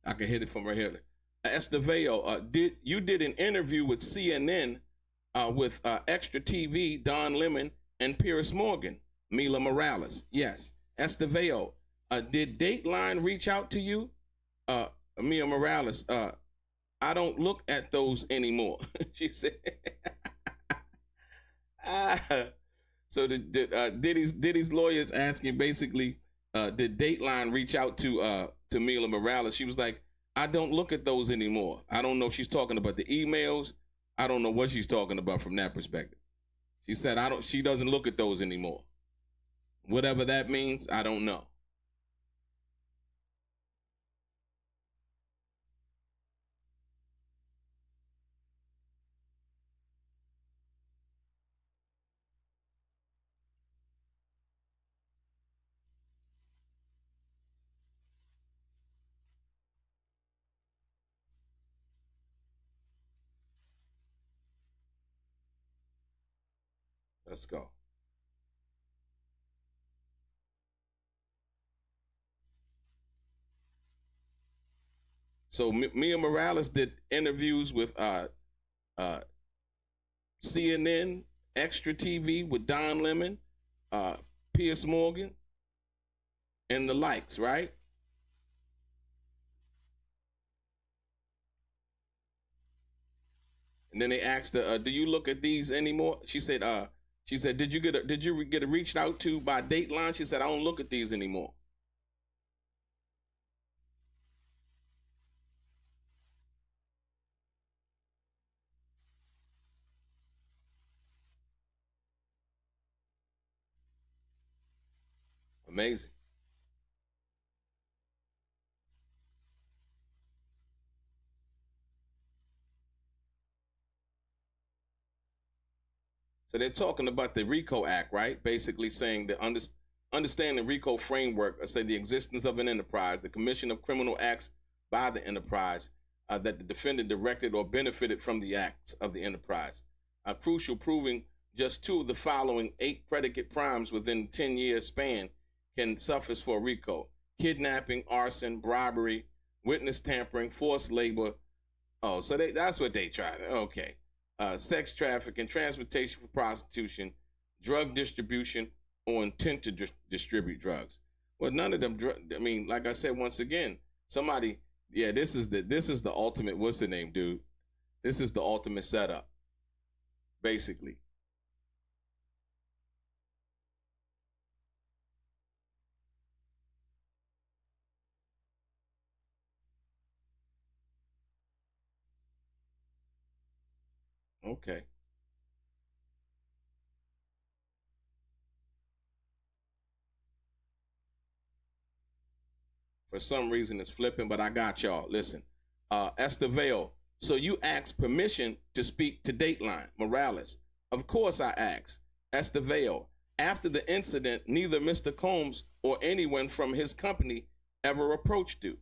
I can hit it from right here. Esteveo, did an interview with CNN with Extra TV, Don Lemon, and Piers Morgan, Mylah Morales. Yes. Esteveo, did Dateline reach out to you? Mylah Morales, I don't look at those anymore. She said. So Diddy's lawyers asking basically, did Dateline reach out to Mylah Morales? She was like, I don't look at those anymore. I don't know if she's talking about the emails. I don't know what she's talking about from that perspective. She said she doesn't look at those anymore. Whatever that means, I don't know. Let's go. So Mylah Morales did interviews with CNN, Extra TV with Don Lemon, Piers Morgan, and the likes, right? And then they asked her, "Do you look at these anymore?" She said, "Did you get reached out to by Dateline?" She said, "I don't look at these anymore." Amazing. So they're talking about the RICO Act, right? Basically saying the understand the RICO framework, say the existence of an enterprise, the commission of criminal acts by the enterprise, that the defendant directed or benefited from the acts of the enterprise. Crucial, proving just 2 of the following 8 predicate crimes within 10-year span can suffice for RICO: kidnapping, arson, bribery, witness tampering, forced labor. Oh, so that's what they tried. Okay. Sex trafficking, transportation for prostitution, drug distribution, or intent to distribute drugs. Well, none of them. I mean, like I said, once again, somebody. Yeah, this is the ultimate. What's the name, dude? This is the ultimate setup, basically. Okay. For some reason, it's flipping, but I got y'all. Listen, Esteveo. So you asked permission to speak to Dateline Morales. Of course I asked. Esteveo. After the incident, neither Mr. Combs or anyone from his company ever approached you.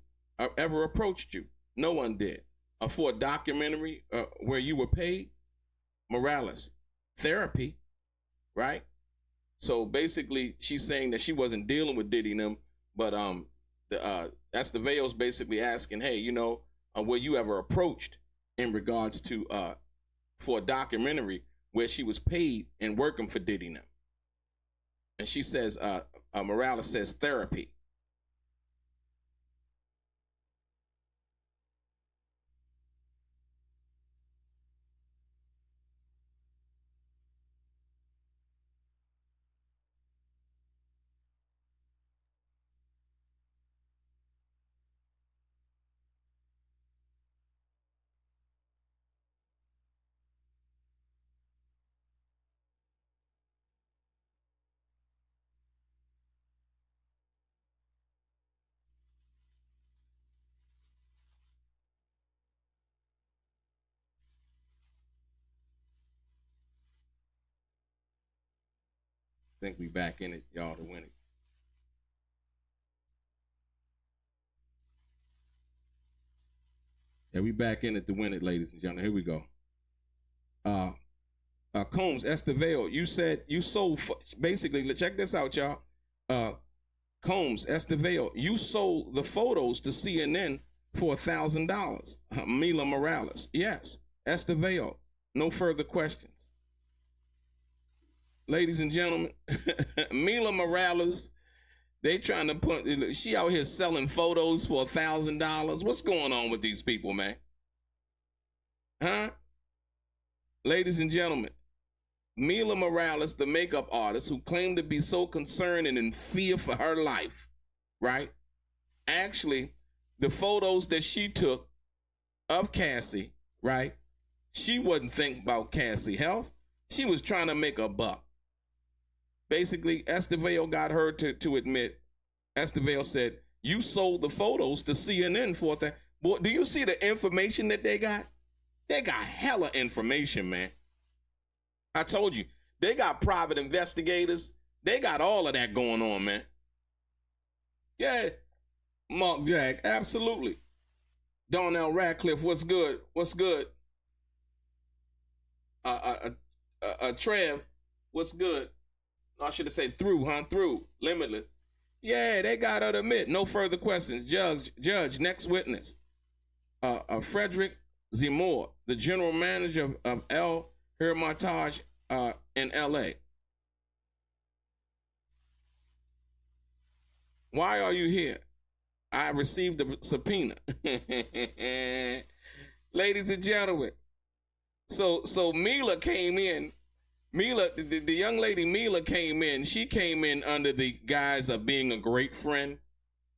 No one did. For a documentary where you were paid. Morales. Therapy, right? So basically, she's saying that she wasn't dealing with Diddy and them, but Esteveo's basically asking, hey, were you ever approached in regards to for a documentary where she was paid and working for Diddy and them? And she says, Morales says therapy. I think we back in it, y'all, to win it. Yeah, we back in it to win it, ladies and gentlemen. Here we go. Combs, Esteveo, you said you sold, basically, check this out, y'all. Combs, Esteveo, you sold the photos to CNN for $1,000. Mylah Morales. Yes. Estevao. No further questions. Ladies and gentlemen, Mylah Morales, they trying to put, she out here selling photos for $1,000. What's going on with these people, man? Huh? Ladies and gentlemen, Mylah Morales, the makeup artist who claimed to be so concerned and in fear for her life, right? Actually, the photos that she took of Cassie, right? She wasn't thinking about Cassie health. She was trying to make a buck. Basically, Estevao got her to admit. Estevao said, you sold the photos to CNN for that. Boy, do you see the information that they got? They got hella information, man. I told you, they got private investigators. They got all of that going on, man. Yeah, Mark Jack, absolutely. Donnell Radcliffe, what's good? What's good? Trev, what's good? I should have said through, huh? Through, limitless. Yeah, they got her to admit. No further questions. Judge, next witness. Frederick Zemmour, the general manager of El Hermitage in L.A. Why are you here? I received a subpoena. Ladies and gentlemen, so Mylah came in. Mylah, the young lady Mylah came in. She came in under the guise of being a great friend.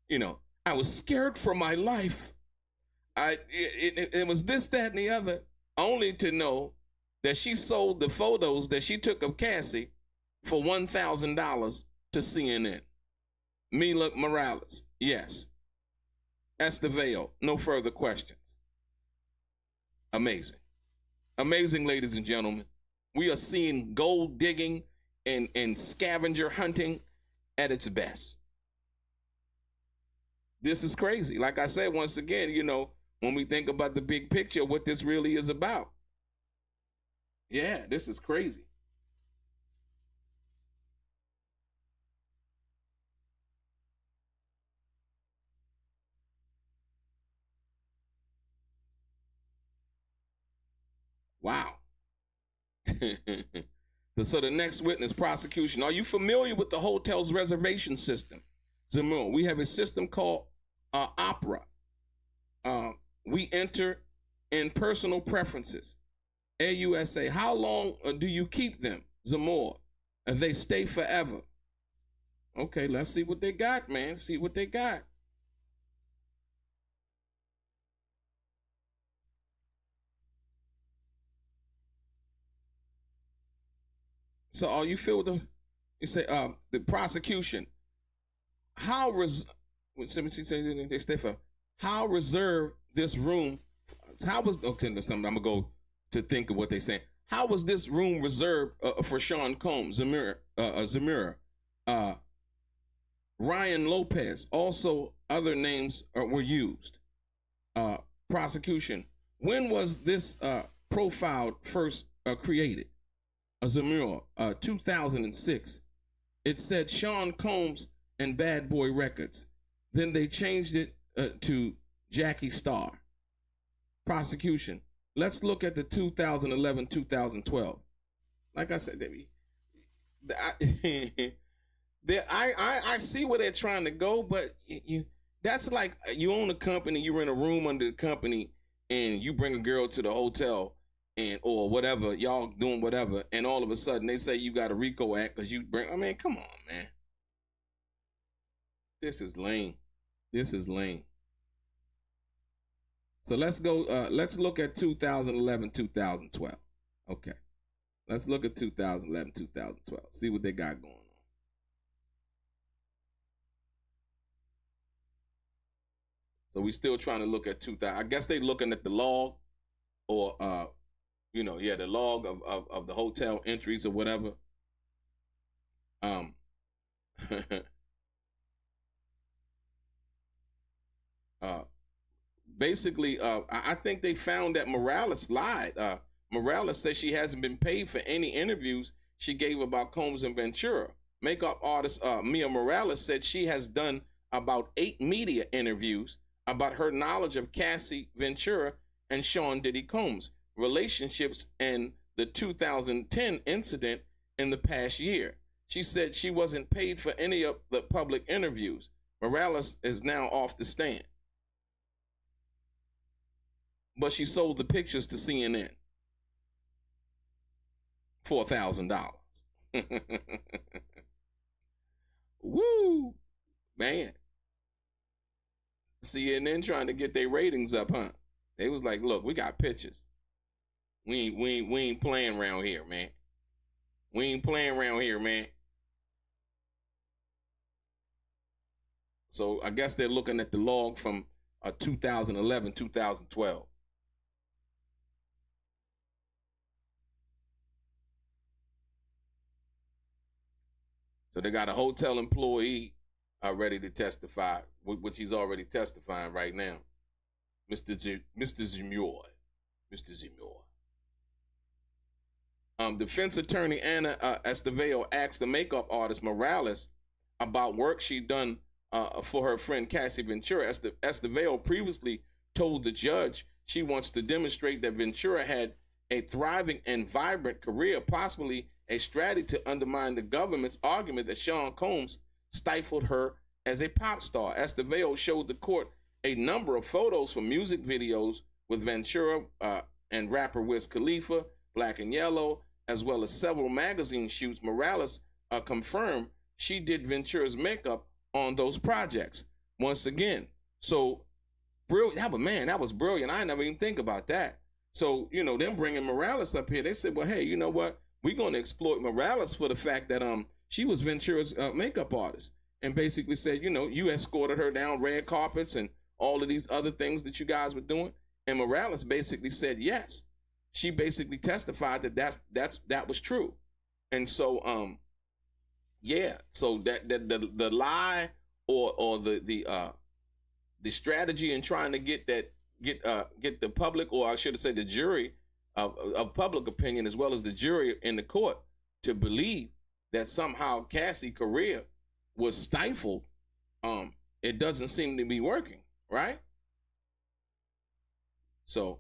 You know, I was scared for my life. It was this, that, and the other, only to know that she sold the photos that she took of Cassie for $1,000 to CNN. Mylah Morales, yes. Estevao, no further questions. Amazing. Amazing, ladies and gentlemen. We are seeing gold digging and scavenger hunting at its best. This is crazy. Like I said, once again, you know, when we think about the big picture, what this really is about. Yeah, this is crazy. Wow. So the next witness, prosecution. Are you familiar with the hotel's reservation system? Zemmour, we have a system called Opera. We enter in personal preferences. AUSA, how long do you keep them? Zemmour, they stay forever. Okay, let's see what they got, man. See what they got. So are you feel the, you say, the prosecution, how they stay for, how reserved this room, how was, okay, I'm gonna go to think of what they saying. How was this room reserved for Sean Combs, Zamira, Ryan Lopez? Also, other names were used. Prosecution. When was this profile first created? Zamira, 2006. It said Sean Combs and Bad Boy Records. Then they changed it to Jackie Star. Prosecution. Let's look at the 2011-2012. Like I said, I see where they're trying to go, but that's like you own a company, you're in a room under the company, and you bring a girl to the hotel and or whatever, y'all doing whatever, and all of a sudden they say you got a RICO act because you bring. I mean, come on, man. This is lame. This is lame. So let's go, let's look at 2011-2012. Okay. Let's look at 2011-2012. See what they got going on. So we still trying to look at 2000. I guess they looking at the log or, the log of the hotel entries or whatever. Basically, I think they found that Morales lied. Morales says she hasn't been paid for any interviews she gave about Combs and Ventura. Makeup artist Mylah Morales said she has done about 8 media interviews about her knowledge of Cassie Ventura and Sean Diddy Combs' relationships and the 2010 incident in the past year. She said she wasn't paid for any of the public interviews. Morales is now off the stand. But she sold the pictures to CNN for $1,000. Woo, man. CNN trying to get their ratings up, huh? They was like, look, we got pictures. We ain't playing around here, man. We ain't playing around here, man. So I guess they're looking at the log from 2011, 2012. So they got a hotel employee ready to testify, which he's already testifying right now. Mr. Zemure. Mr. Zemure. Defense attorney Anna Esteveo asked the makeup artist Morales about work she'd done for her friend Cassie Ventura. Esteveo previously told the judge she wants to demonstrate that Ventura had a thriving and vibrant career, possibly a strategy to undermine the government's argument that Sean Combs stifled her as a pop star. Esteveo showed the court a number of photos from music videos with Ventura and rapper Wiz Khalifa, Black and Yellow, as well as several magazine shoots. Morales confirmed she did Ventura's makeup on those projects. Once again, so brilliant. That was brilliant. I never even think about that. So, them bringing Morales up here, they said, well, hey, you know what? We're going to exploit Morales for the fact that she was Ventura's makeup artist, and basically said, you escorted her down red carpets and all of these other things that you guys were doing. And Morales basically said yes. She basically testified that was true. And so so that the lie or the strategy in trying to get the public, or I should have said the jury of public opinion, as well as the jury in the court, to believe that somehow Cassie's career was stifled, it doesn't seem to be working, right? So,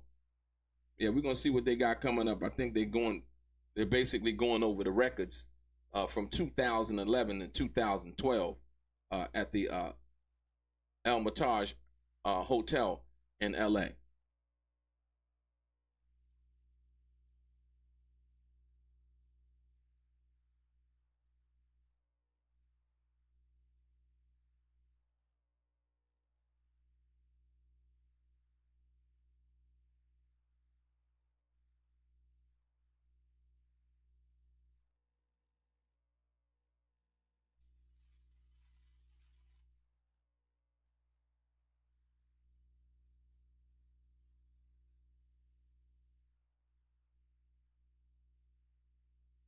yeah, we're gonna see what they got coming up. I think they're basically going over the records from 2011 and 2012 at the El Mitage Hotel in LA.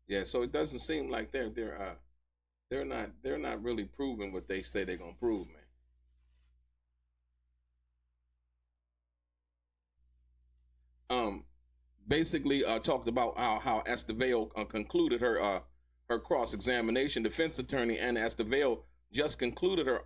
Yeah, so it doesn't seem like they're not really proving what they say they're gonna prove, man. Basically talked about how Esteveo concluded her cross-examination. Defense attorney Anna Esteveo just concluded her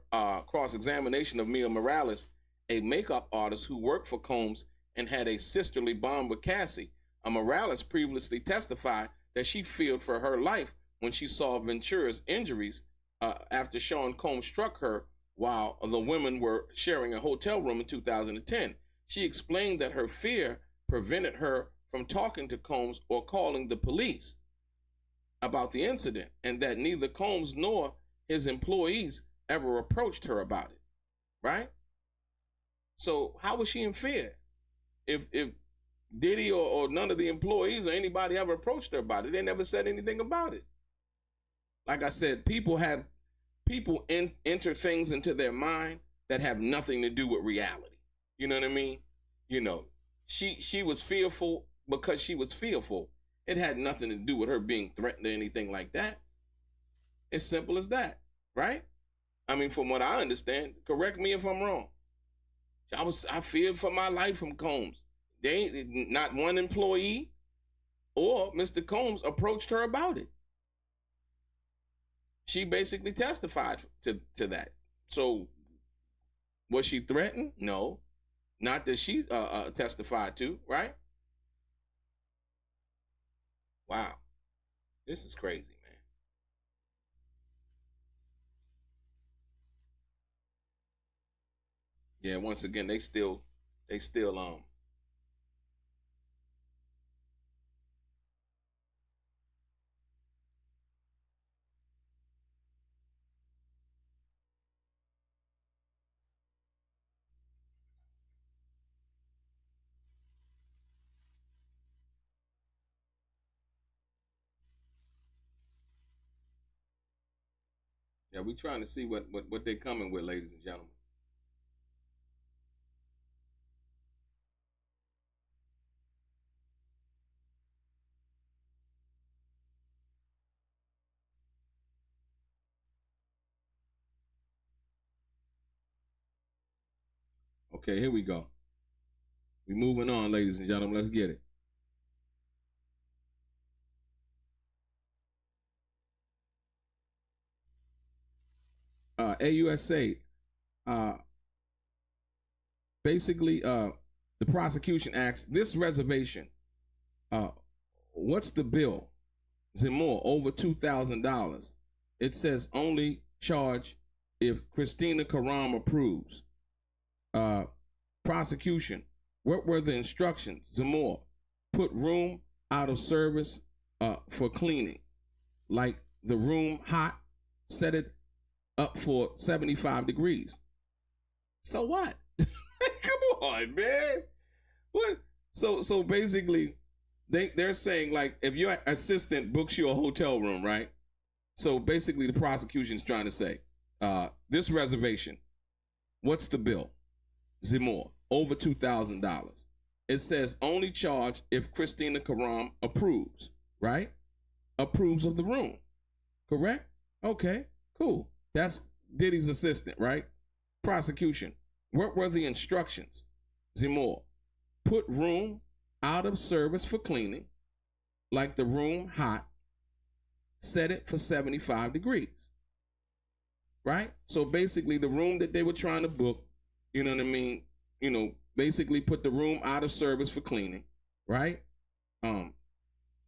cross-examination of Mylah Morales, a makeup artist who worked for Combs and had a sisterly bond with Cassie. Morales previously testified that she feared for her life when she saw Ventura's injuries after Sean Combs struck her while the women were sharing a hotel room in 2010. She explained that her fear prevented her from talking to Combs or calling the police about the incident, and that neither Combs nor his employees ever approached her about it, right? So how was she in fear if Diddy or none of the employees or anybody ever approached her about it? They never said anything about it. Like I said, people enter things into their mind that have nothing to do with reality. You know what I mean? She was fearful because she was fearful. It had nothing to do with her being threatened or anything like that. It's simple as that, right? I mean, from what I understand, correct me if I'm wrong. I feared for my life from Combs. Not one employee or Mr. Combs approached her about it. She basically testified to that. So Was she threatened? No. Not that she testified to, right? Wow. This is crazy, man. Yeah, once again, they still yeah, we trying to see what they're coming with, ladies and gentlemen. Okay, here we go. We moving on, ladies and gentlemen. Let's get it. AUSA, basically, the prosecution asks, this reservation, what's the bill? Zemmour, over $2,000. It says only charge if Christina Karam approves. Prosecution, what were the instructions? Zemmour, put room out of service for cleaning. Like the room hot, set it up for 75 degrees. So what? Come on, man. What? So basically, they're saying, like, if your assistant books you a hotel room, right? So basically, the prosecution's trying to say, this reservation, what's the bill? Zemmour, over $2,000. It says only charge if Christina Karam approves, right? Approves of the room, correct? Okay, cool. That's Diddy's assistant, right? Prosecution, what were the instructions? Zemmour, put room out of service for cleaning, like the room hot, set it for 75 degrees, right? So basically the room that they were trying to book, you know what I mean? You know, basically put the room out of service for cleaning, right?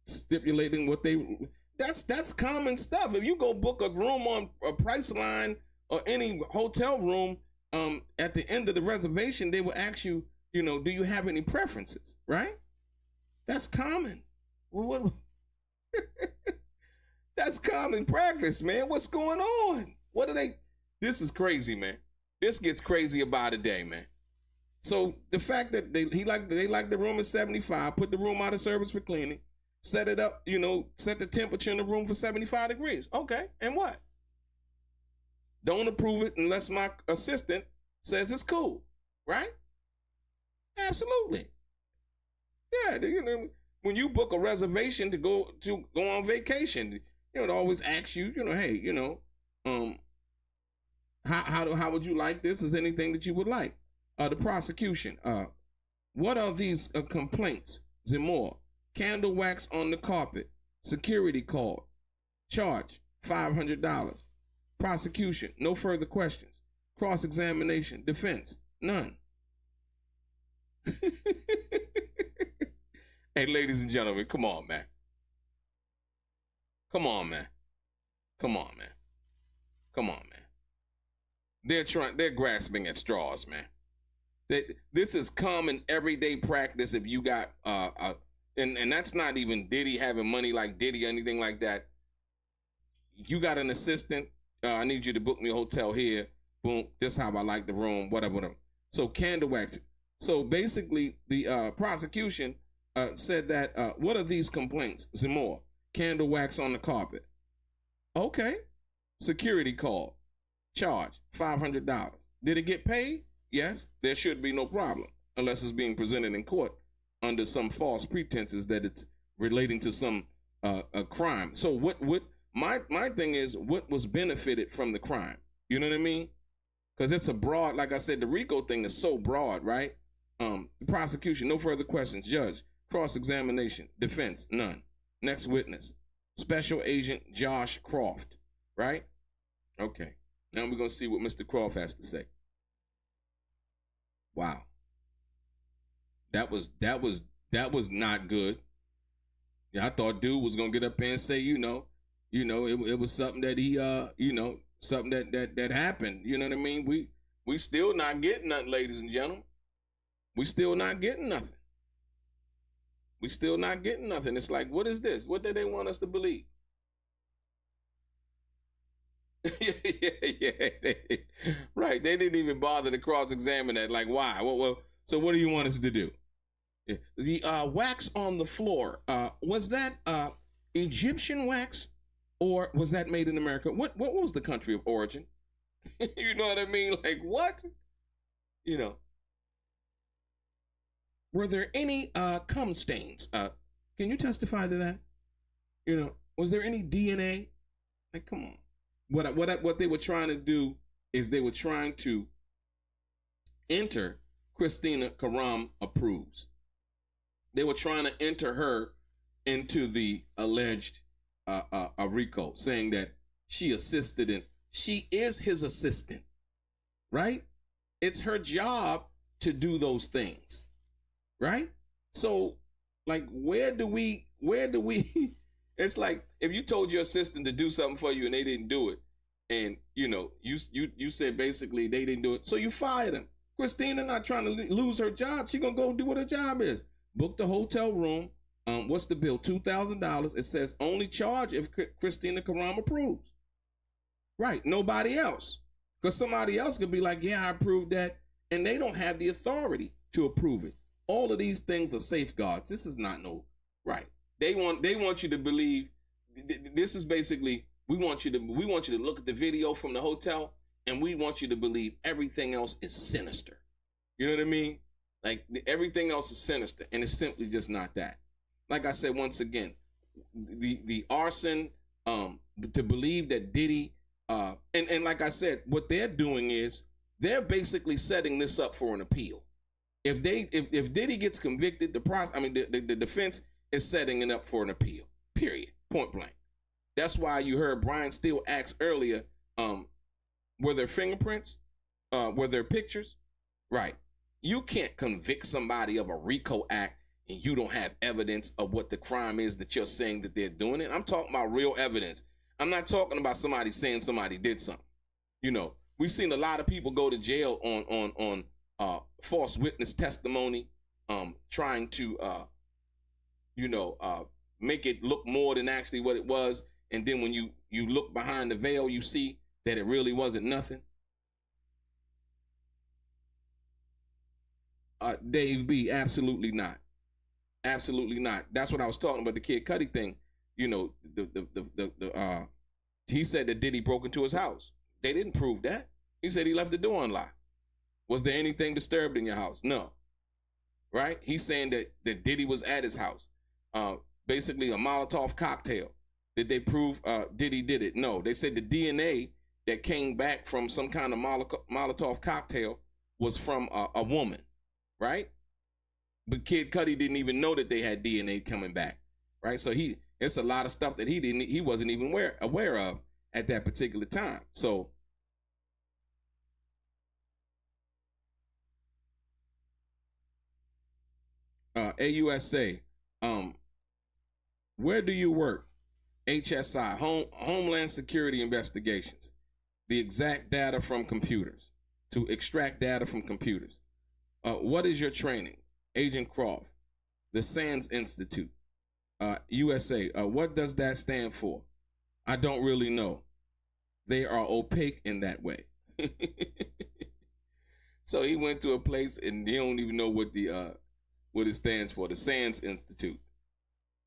Stipulating what that's common stuff. If you go book a room on a Priceline or any hotel room, at the end of the reservation, they will ask you, you know, do you have any preferences, right? That's common. What? That's common practice, man. What's going on? What are they? This is crazy, man. This gets crazy by the day, man. So the fact that they like the room at 75, put the room out of service for cleaning, set it up, you know, set the temperature in the room for 75 degrees. Okay, and what? Don't approve it unless my assistant says it's cool, right? Absolutely. Yeah, you know, when you book a reservation to go on vacation, you know, it always asks you, you know, hey, you know, how would you like this? Is anything that you would like? The prosecution, what are these complaints? Zemmour, candle wax on the carpet, security call, charge $500. Prosecution, no further questions. Cross-examination, defense, none. Hey, ladies and gentlemen, come on, man. Come on, man. Come on, man. Come on, man. They're grasping at straws, man. This is common everyday practice if you got and that's not even Diddy having money like Diddy or anything like that. You got an assistant, I need you to book me a hotel here. Boom, this is how I like the room, whatever. So candle wax. So basically the prosecution said that what are these complaints? Zemmour, candle wax on the carpet. Okay. Security call. Charge $500. Did it get paid? Yes, there should be no problem unless it's being presented in court under some false pretenses that it's relating to some a crime. So what my thing is, what was benefited from the crime? You know what I mean? Because it's a broad, like I said, the RICO thing is so broad, right? The prosecution, no further questions. Judge, cross-examination, defense, none. Next witness, Special Agent Josh Croft, right? Okay. Now we're going to see what Mr. Croft has to say. Wow. That was not good. Yeah, I thought dude was gonna get up there and say, it was something that he something that happened. You know what I mean? We still not getting nothing, ladies and gentlemen. We still not getting nothing. We still not getting nothing. It's like, what is this? What did they want us to believe? yeah. Right. They didn't even bother to cross-examine that. Like, why? Well, so what do you want us to do? Yeah. The wax on the floor, was that Egyptian wax, or was that made in America? What was the country of origin? You know what I mean? Like, what? You know. Were there any cum stains? Can you testify to that? You know, was there any DNA? Like, come on. What they were trying to do is they were trying to enter Christina Karam approves. They were trying to enter her into the alleged RICO, saying that she assisted in. She is his assistant, right? It's her job to do those things, right? So, like, where do we? It's like if you told your assistant to do something for you and they didn't do it, and you said basically they didn't do it, so you fired them. Christina not trying to lose her job. She gonna go do what her job is. Book the hotel room. What's the bill? $2,000. It says only charge if Christina Karam approves. Right. Nobody else. Because somebody else could be like, yeah, I approved that. And they don't have the authority to approve it. All of these things are safeguards. This is not right. They want you to believe. This is basically, we want you to look at the video from the hotel, and we want you to believe everything else is sinister. You know what I mean? Like, everything else is sinister, and it's simply just not that. Like I said, once again, the arson, to believe that Diddy, and like I said, what they're doing is they're basically setting this up for an appeal. If Diddy gets convicted, the defense is setting it up for an appeal. Period. Point blank. That's why you heard Brian Steele ask earlier, were there fingerprints? Were there pictures? Right. You can't convict somebody of a RICO act and you don't have evidence of what the crime is that you're saying that they're doing it. I'm talking about real evidence. I'm not talking about somebody saying somebody did something. You know, we've seen a lot of people go to jail on false witness testimony, trying to make it look more than actually what it was. And then when you look behind the veil, you see that it really wasn't nothing. Dave B, absolutely not. Absolutely not. That's what I was talking about, the Kid Cudi thing. You know, he said that Diddy broke into his house. They didn't prove that. He said he left the door unlocked. Was there anything disturbed in your house? No. Right? He's saying that Diddy was at his house. Basically a Molotov cocktail. Did they prove Diddy did it? No. They said the DNA that came back from some kind of Molotov cocktail was from a woman. Right? But Kid Cudi didn't even know that they had DNA coming back. Right? So it's a lot of stuff that he wasn't even aware of at that particular time. So AUSA, where do you work? HSI, Homeland Security Investigations. The exact data from computers, to extract data from computers. What is your training? Agent Croft, the SANS Institute. USA, what does that stand for? I don't really know. They are opaque in that way. So he went to a place and they don't even know what it stands for. The SANS Institute.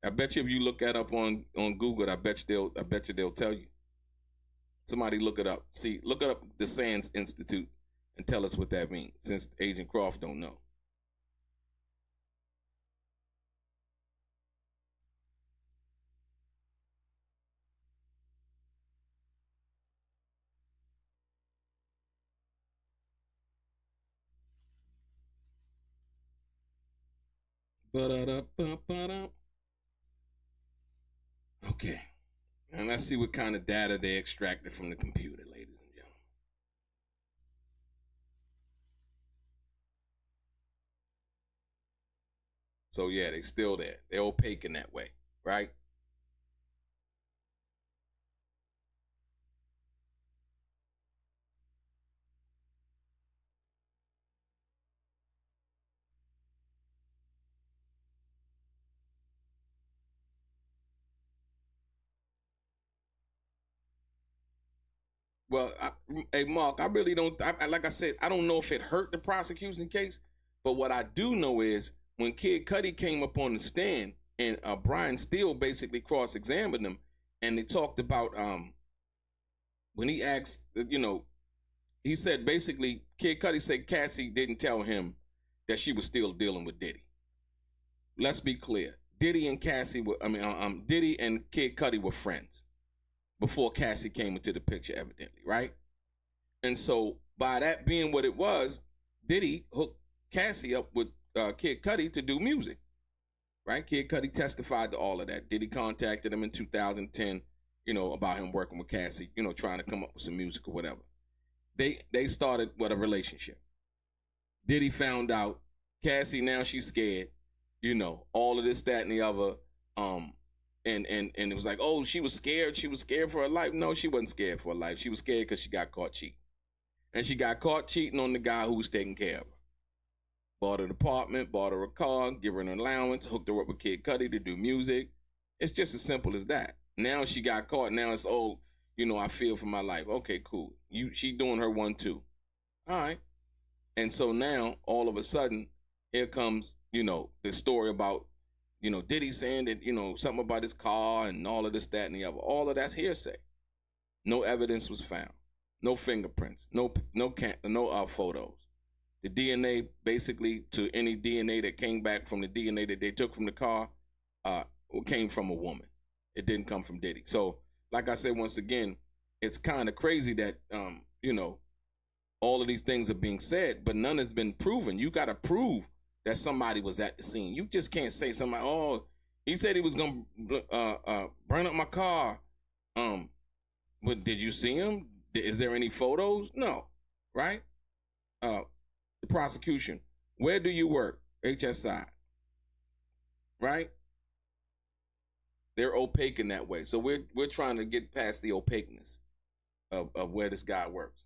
I bet you if you look that up on Google, I bet you they'll tell you. Somebody look it up. Look up the SANS Institute and tell us what that means, since Agent Croft don't know. Okay. And let's see what kind of data they extracted from the computer, ladies and gentlemen. So yeah, they still there. They're opaque in that way, right? Well, hey Mark, I really don't. Like I said, I don't know if it hurt the prosecution case, but what I do know is when Kid Cudi came up on the stand and Brian Steele basically cross-examined him, and they talked about when he asked, he said basically Kid Cudi said Cassie didn't tell him that she was still dealing with Diddy. Let's be clear, Diddy and Cassie were, Diddy and Kid Cudi were friends before Cassie came into the picture, evidently, right? And so by that being what it was, Diddy hooked Cassie up with Kid Cudi to do music, right? Kid Cudi testified to all of that. Diddy contacted him in 2010, about him working with Cassie, trying to come up with some music or whatever. They started with a relationship. Diddy found out Cassie, now she's scared, all of this, that, and the other. And it was like, oh, she was scared. She was scared for her life. No, she wasn't scared for her life. She was scared because she got caught cheating. And she got caught cheating on the guy who was taking care of her. Bought her an apartment, bought her a car, give her an allowance, hooked her up with Kid Cudi to do music. It's just as simple as that. Now she got caught. Now it's, I fear for my life. Okay, cool. She doing her 1, 2. All right. And so now, all of a sudden, here comes, the story about, Diddy saying that, something about his car and all of this, that, and the other. All of that's hearsay. No evidence was found. No fingerprints. No photos. The DNA, basically, to any DNA that came back from the DNA that they took from the car, came from a woman. It didn't come from Diddy. So, like I said, once again, it's kind of crazy that, all of these things are being said, but none has been proven. You got to prove that somebody was at the scene. You just can't say somebody, oh, he said he was going to burn up my car. But did you see him? Is there any photos? No, right? The prosecution. Where do you work? HSI. Right? They're opaque in that way. So we're trying to get past the opaqueness of where this guy works.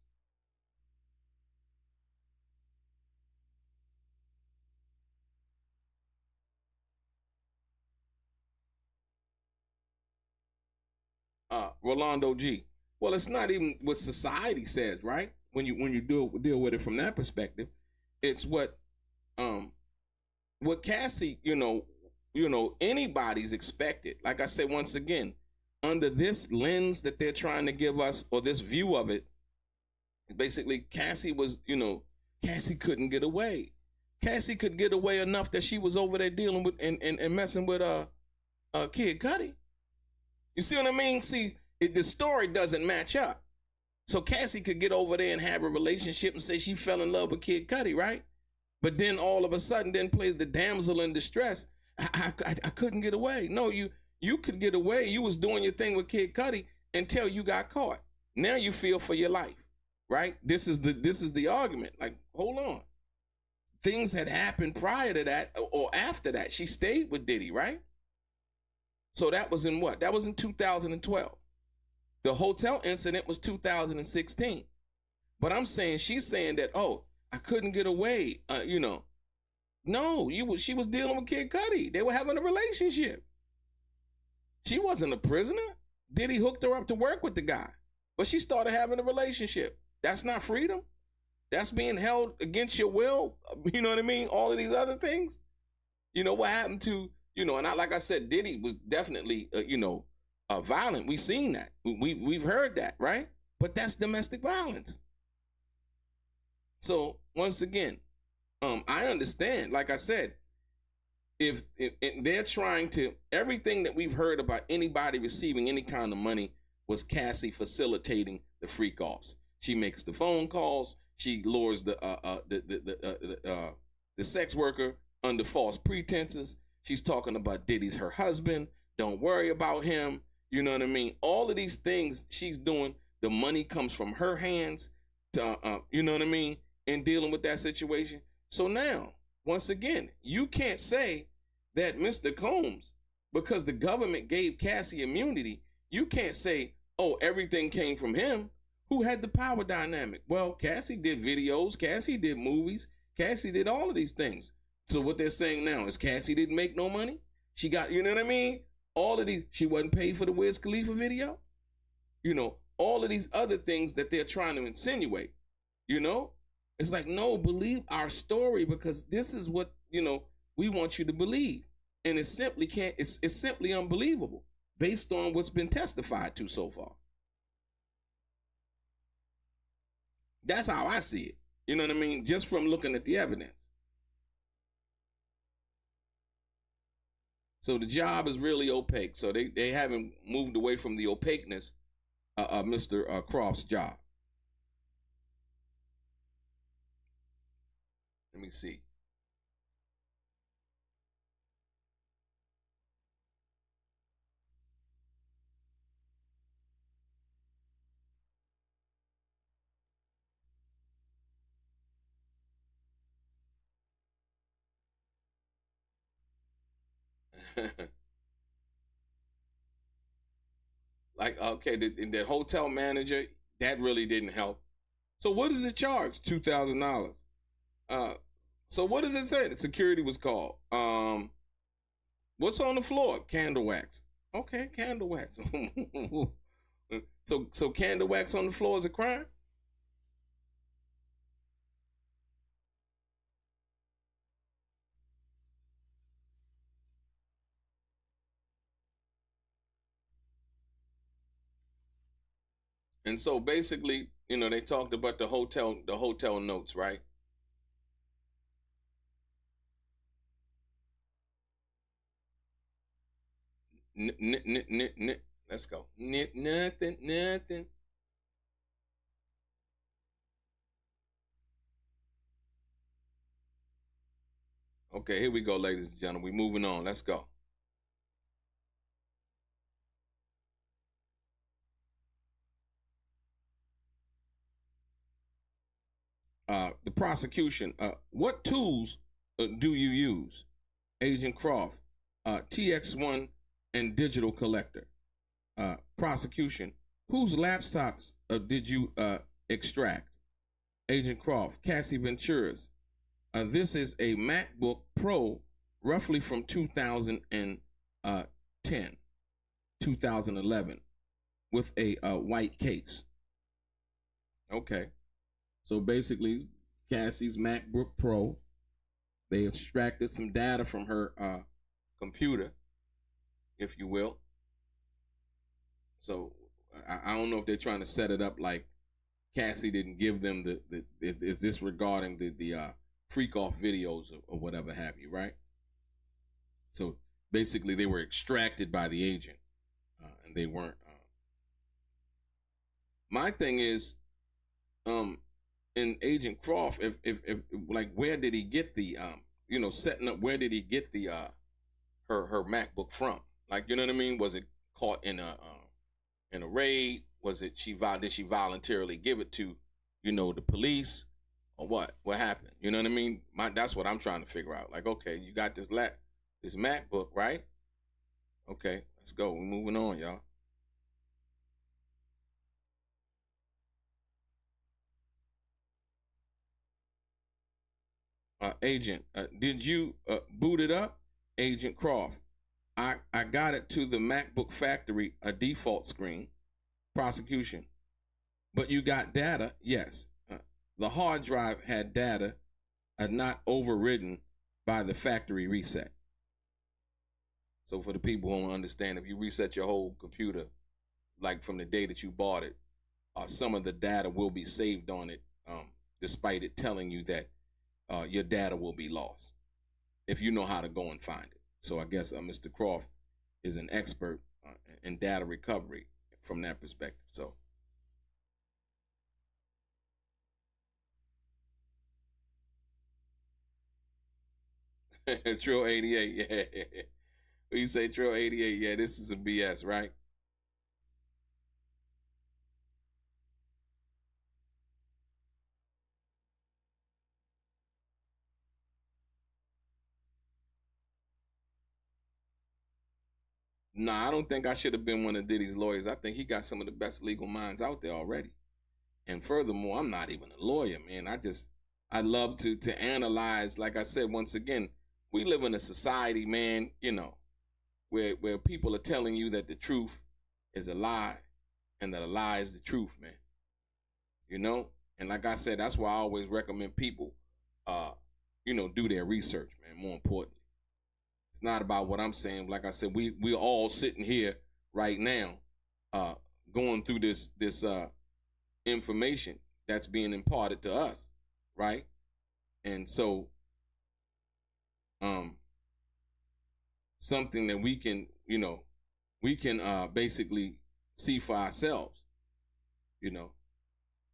Rolando G. Well, it's not even what society says, right? When you deal with it from that perspective, it's what Cassie, anybody's expected. Like I said, once again, under this lens that they're trying to give us, or this view of it, basically Cassie was, Cassie couldn't get away. Cassie could get away enough that she was over there dealing with and messing with Kid Cudi. You see what I mean? See, the story doesn't match up. So Cassie could get over there and have a relationship and say she fell in love with Kid Cudi, right? But then all of a sudden, then plays the damsel in distress. I couldn't get away. No, you could get away. You was doing your thing with Kid Cudi until you got caught. Now you feel for your life, right? This is the argument. Like, hold on. Things had happened prior to that or after that. She stayed with Diddy, right? So that was in what? That was in 2012. The hotel incident was 2016. But I'm saying, she's saying that, oh, I couldn't get away. No, she was dealing with Kid Cudi. They were having a relationship. She wasn't a prisoner. Diddy hooked her up to work with the guy. But she started having a relationship. That's not freedom. That's being held against your will. You know what I mean? All of these other things. What happened to, and like I said, Diddy was definitely, violent. We've seen that. We've heard that, right? But that's domestic violence. So once again, I understand. Like I said, if they're trying to, everything that we've heard about anybody receiving any kind of money was Cassie facilitating the freak offs. She makes the phone calls. She lures the sex worker under false pretenses. She's talking about Diddy's her husband. Don't worry about him. You know what I mean? All of these things she's doing, the money comes from her hands to, you know what I mean? In dealing with that situation. So now, once again, you can't say that Mr. Combs, because the government gave Cassie immunity, you can't say, oh, everything came from him. Who had the power dynamic? Well, Cassie did videos, Cassie did movies, Cassie did all of these things. So what they're saying now is Cassie didn't make no money. She got, you know what I mean? All of these, she wasn't paid for the Wiz Khalifa video. You know, all of these other things that they're trying to insinuate, you know? It's like, no, believe our story because this is what, you know, we want you to believe. And it simply can't, it's simply unbelievable based on what's been testified to so far. That's how I see it. You know what I mean? Just from looking at the evidence. So the job is really opaque. So they haven't moved away from the opaqueness of Mr. Croft's job. Let me see. Like, okay, that hotel manager, that really didn't help. So what does it charge? $2,000. So what does it say? The security was called. What's on the floor? Candle wax. Okay, candle wax. So candle wax on the floor is a crime? And so basically, you know, they talked about the hotel notes, right? Let's go. Nothing. Okay, here we go, ladies and gentlemen. We're moving on. Let's go. The prosecution. What tools do you use? Agent Croft, TX1 and digital collector. Prosecution. Whose laptops did you extract? Agent Croft, Cassie Ventura's. This is a MacBook Pro, roughly from 2010, 2011, with a white case. Okay. So basically, Cassie's MacBook Pro, they extracted some data from her computer, if you will. So I don't know if they're trying to set it up like Cassie didn't give them is this regarding the freak off videos or whatever have you, right? So basically, they were extracted by the agent, and they weren't. My thing is, in Agent Croft, if like, where did he get the you know, setting up? Where did he get the her MacBook from? Like, you know what I mean? Was it caught in a raid? Was it did she voluntarily give it to, you know, the police, or what? What happened? You know what I mean? That's what I'm trying to figure out. Like, okay, you got this MacBook, right? Okay, let's go. We're moving on, y'all. Agent, did you boot it up? Agent Croft, I got it to the MacBook factory, a default screen. Prosecution, but you got data? Yes. The hard drive had data, not overridden by the factory reset. So for the people who don't understand, if you reset your whole computer, like from the day that you bought it, some of the data will be saved on it, despite it telling you that your data will be lost if you know how to go and find it. So I guess Mr. Croft is an expert in data recovery from that perspective. So Trill 88, yeah. When you say Trill 88, yeah, this is a BS, right? Nah, I don't think I should have been one of Diddy's lawyers. I think he got some of the best legal minds out there already. And furthermore, I'm not even a lawyer, man. I love to analyze. Like I said, once again, we live in a society, man, where people are telling you that the truth is a lie and that a lie is the truth, man. And like I said, that's why I always recommend people, do their research, man. More importantly, it's not about what I'm saying. Like I said, we're all sitting here right now, going through this information that's being imparted to us, right? And so, something that we can basically see for ourselves.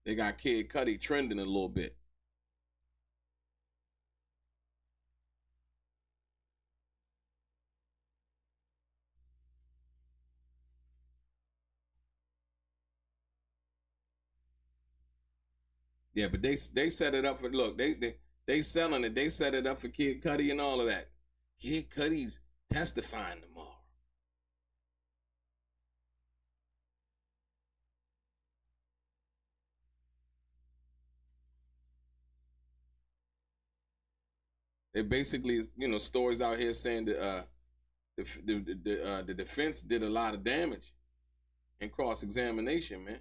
They got Kid Cudi trending a little bit. Yeah, but they set it up for, look, they selling it. They set it up for Kid Cudi and all of that. Kid Cudi's testifying tomorrow. It basically, stories out here saying that the defense did a lot of damage in cross examination, man.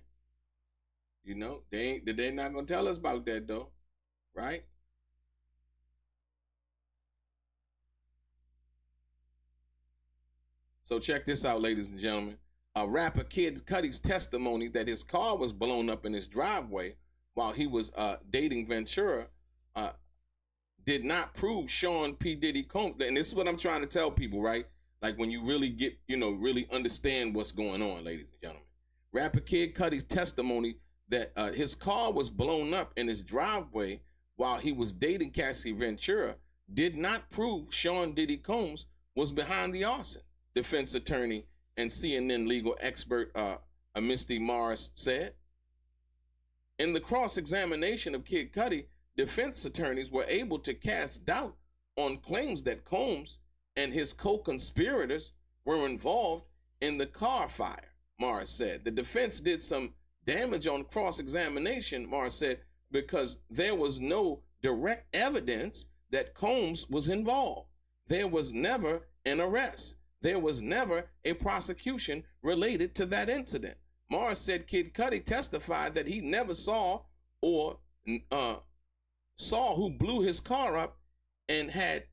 They not gonna tell us about that though, right? So check this out, ladies and gentlemen. Rapper Kid Cudi's testimony that his car was blown up in his driveway while he was dating Ventura did not prove Sean P. Diddy Combs. And this is what I'm trying to tell people, right? Like when you really get, really understand what's going on, ladies and gentlemen. Rapper Kid Cudi's testimony that his car was blown up in his driveway while he was dating Cassie Ventura did not prove Sean Diddy Combs was behind the arson. Defense attorney and CNN legal expert Mylah Morales said. In the cross-examination of Kid Cudi, defense attorneys were able to cast doubt on claims that Combs and his co-conspirators were involved in the car fire, Morales said. The defense did some damage on cross-examination, Morales said, because there was no direct evidence that Combs was involved. There was never an arrest. There was never a prosecution related to that incident. Morales said Kid Cudi testified that he never saw or saw who blew his car up and had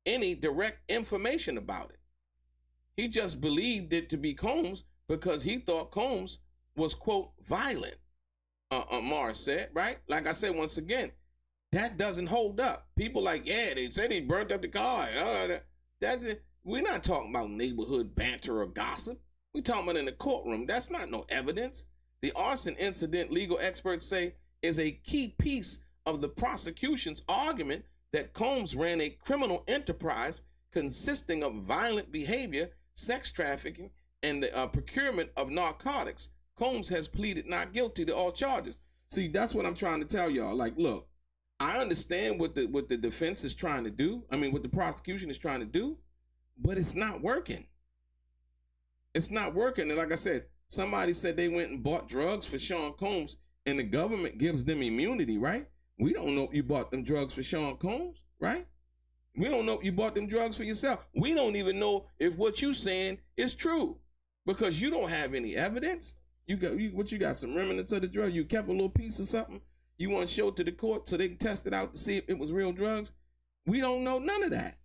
any direct information about it. He just believed it to be Combs because he thought Combs was, quote, violent, Morales said, right? Like I said, once again, that doesn't hold up. People like, yeah, they said he burnt up the car. That's it. We're not talking about neighborhood banter or gossip. We're talking about in the courtroom. That's not no evidence. The arson incident, legal experts say, is a key piece of the prosecution's argument that Combs ran a criminal enterprise consisting of violent behavior, sex trafficking, and the procurement of narcotics. Combs has pleaded not guilty to all charges. See, that's what I'm trying to tell y'all. Like, look, I understand what the defense is trying to do. I mean, what the prosecution is trying to do, but it's not working. It's not working. And like I said, somebody said they went and bought drugs for Sean Combs and the government gives them immunity, right? We don't know if you bought them drugs for Sean Combs, right? We don't know if you bought them drugs for yourself. We don't even know if what you saying is true because you don't have any evidence. You got some remnants of the drug. You kept a little piece of something. You want to show it to the court so they can test it out to see if it was real drugs. We don't know none of that,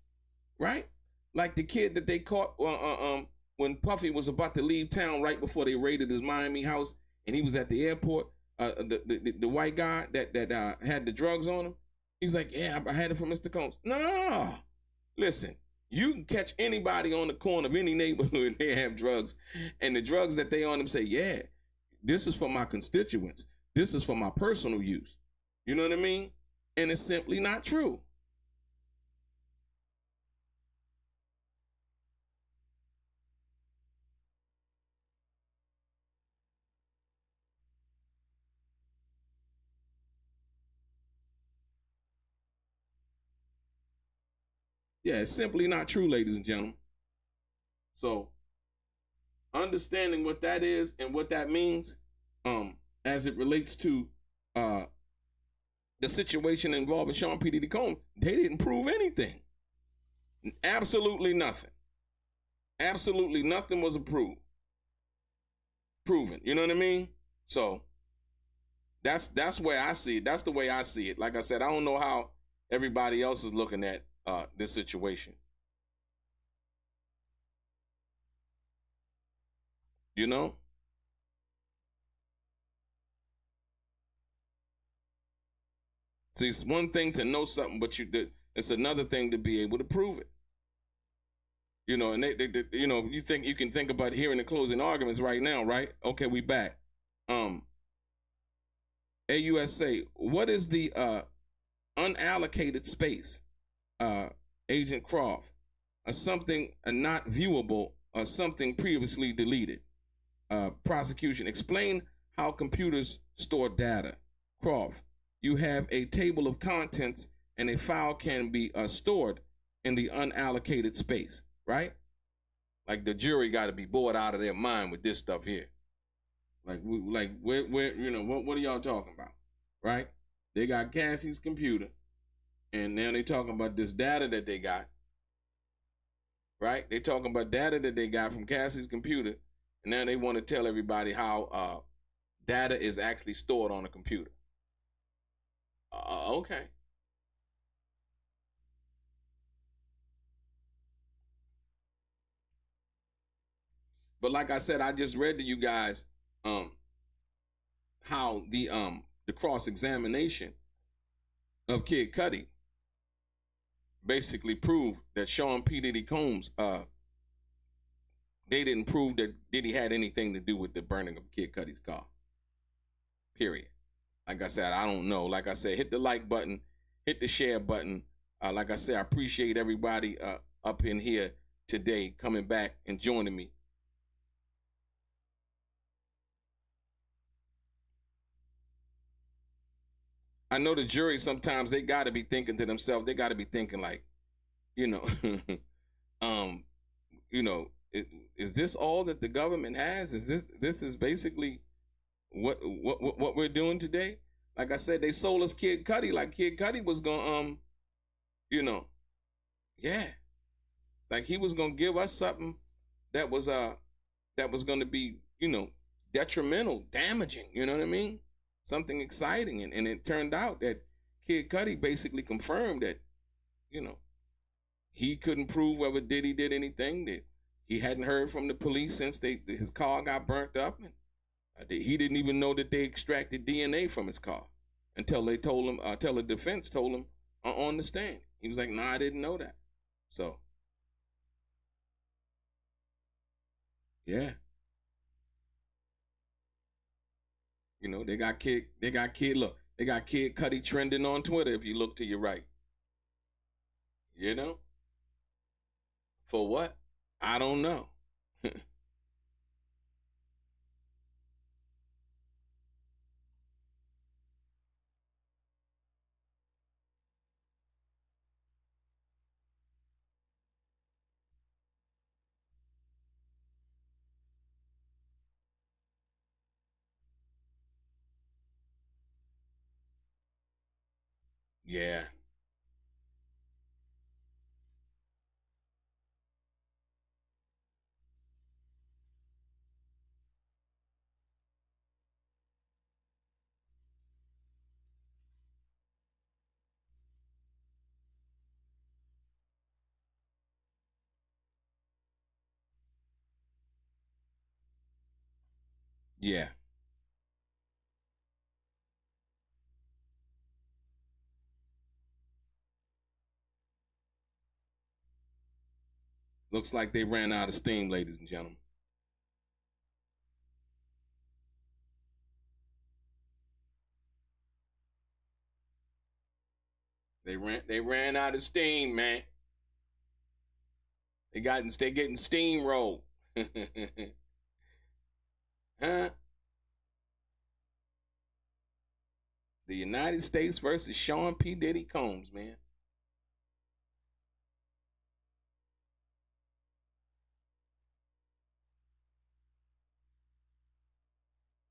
right? Like the kid that they caught when Puffy was about to leave town right before they raided his Miami house, and he was at the airport. The white guy that had the drugs on him. He's like, yeah, I had it from Mr. Combs. No, listen, you can catch anybody on the corner of any neighborhood and they have drugs, and the drugs that they on them say, yeah, this is for my constituents. This is for my personal use. You know what I mean? And it's simply not true. Yeah, it's simply not true, ladies and gentlemen. So understanding what that is and what that means, as it relates to the situation involving Sean P. Diddy Combs, they didn't prove anything. Absolutely nothing. Absolutely nothing was proven. You know what I mean? So that's where I see it. That's the way I see it. Like I said, I don't know how everybody else is looking at this situation. You know? See, it's one thing to know something, but it's another thing to be able to prove it. You know, and they you know, you can think about hearing the closing arguments right now, right? Okay, we back. AUSA, what is the unallocated space? Agent Croft, something not viewable or something previously deleted. Prosecution, explain how computers store data. Croft, you have a table of contents and a file can be stored in the unallocated space, right? Like the jury got to be bored out of their mind with this stuff here. Where you know, what are y'all talking about, right? They got Cassie's computer, and now they talking about this data that they got, right? They talking about data that they got from Cassie's computer, and now they want to tell everybody how data is actually stored on a computer. Okay. But like I said, I just read to you guys how the cross-examination of Kid Cudi basically proved that Sean P. Diddy Combs, they didn't prove that Diddy had anything to do with the burning of Kid Cudi's car. Period. Like I said, I don't know. Like I said, hit the like button, hit the share button. Like I said, I appreciate everybody up in here today coming back and joining me. I know the jury sometimes they got to be thinking to themselves. They got to be thinking like, you know, is this all that the government has? Is this is basically what we're doing today? Like I said, they sold us Kid Cudi like Kid Cudi was gonna like he was gonna give us something that was gonna be, detrimental, damaging, you know what I mean? Something exciting. And it turned out that Kid Cudi basically confirmed that, he couldn't prove whether Diddy did anything, that he hadn't heard from the police since his car got burnt up, and he didn't even know that they extracted DNA from his car until they told him, until the defense told him on the stand. He was like, "Nah, I didn't know that." So, yeah. They got Kid Cudi trending on Twitter if you look to your right. For what? I don't know. Yeah. Yeah. Looks like they ran out of steam, ladies and gentlemen. They ran out of steam, man. They getting steamrolled. Huh? The United States versus Sean P. Diddy Combs, man.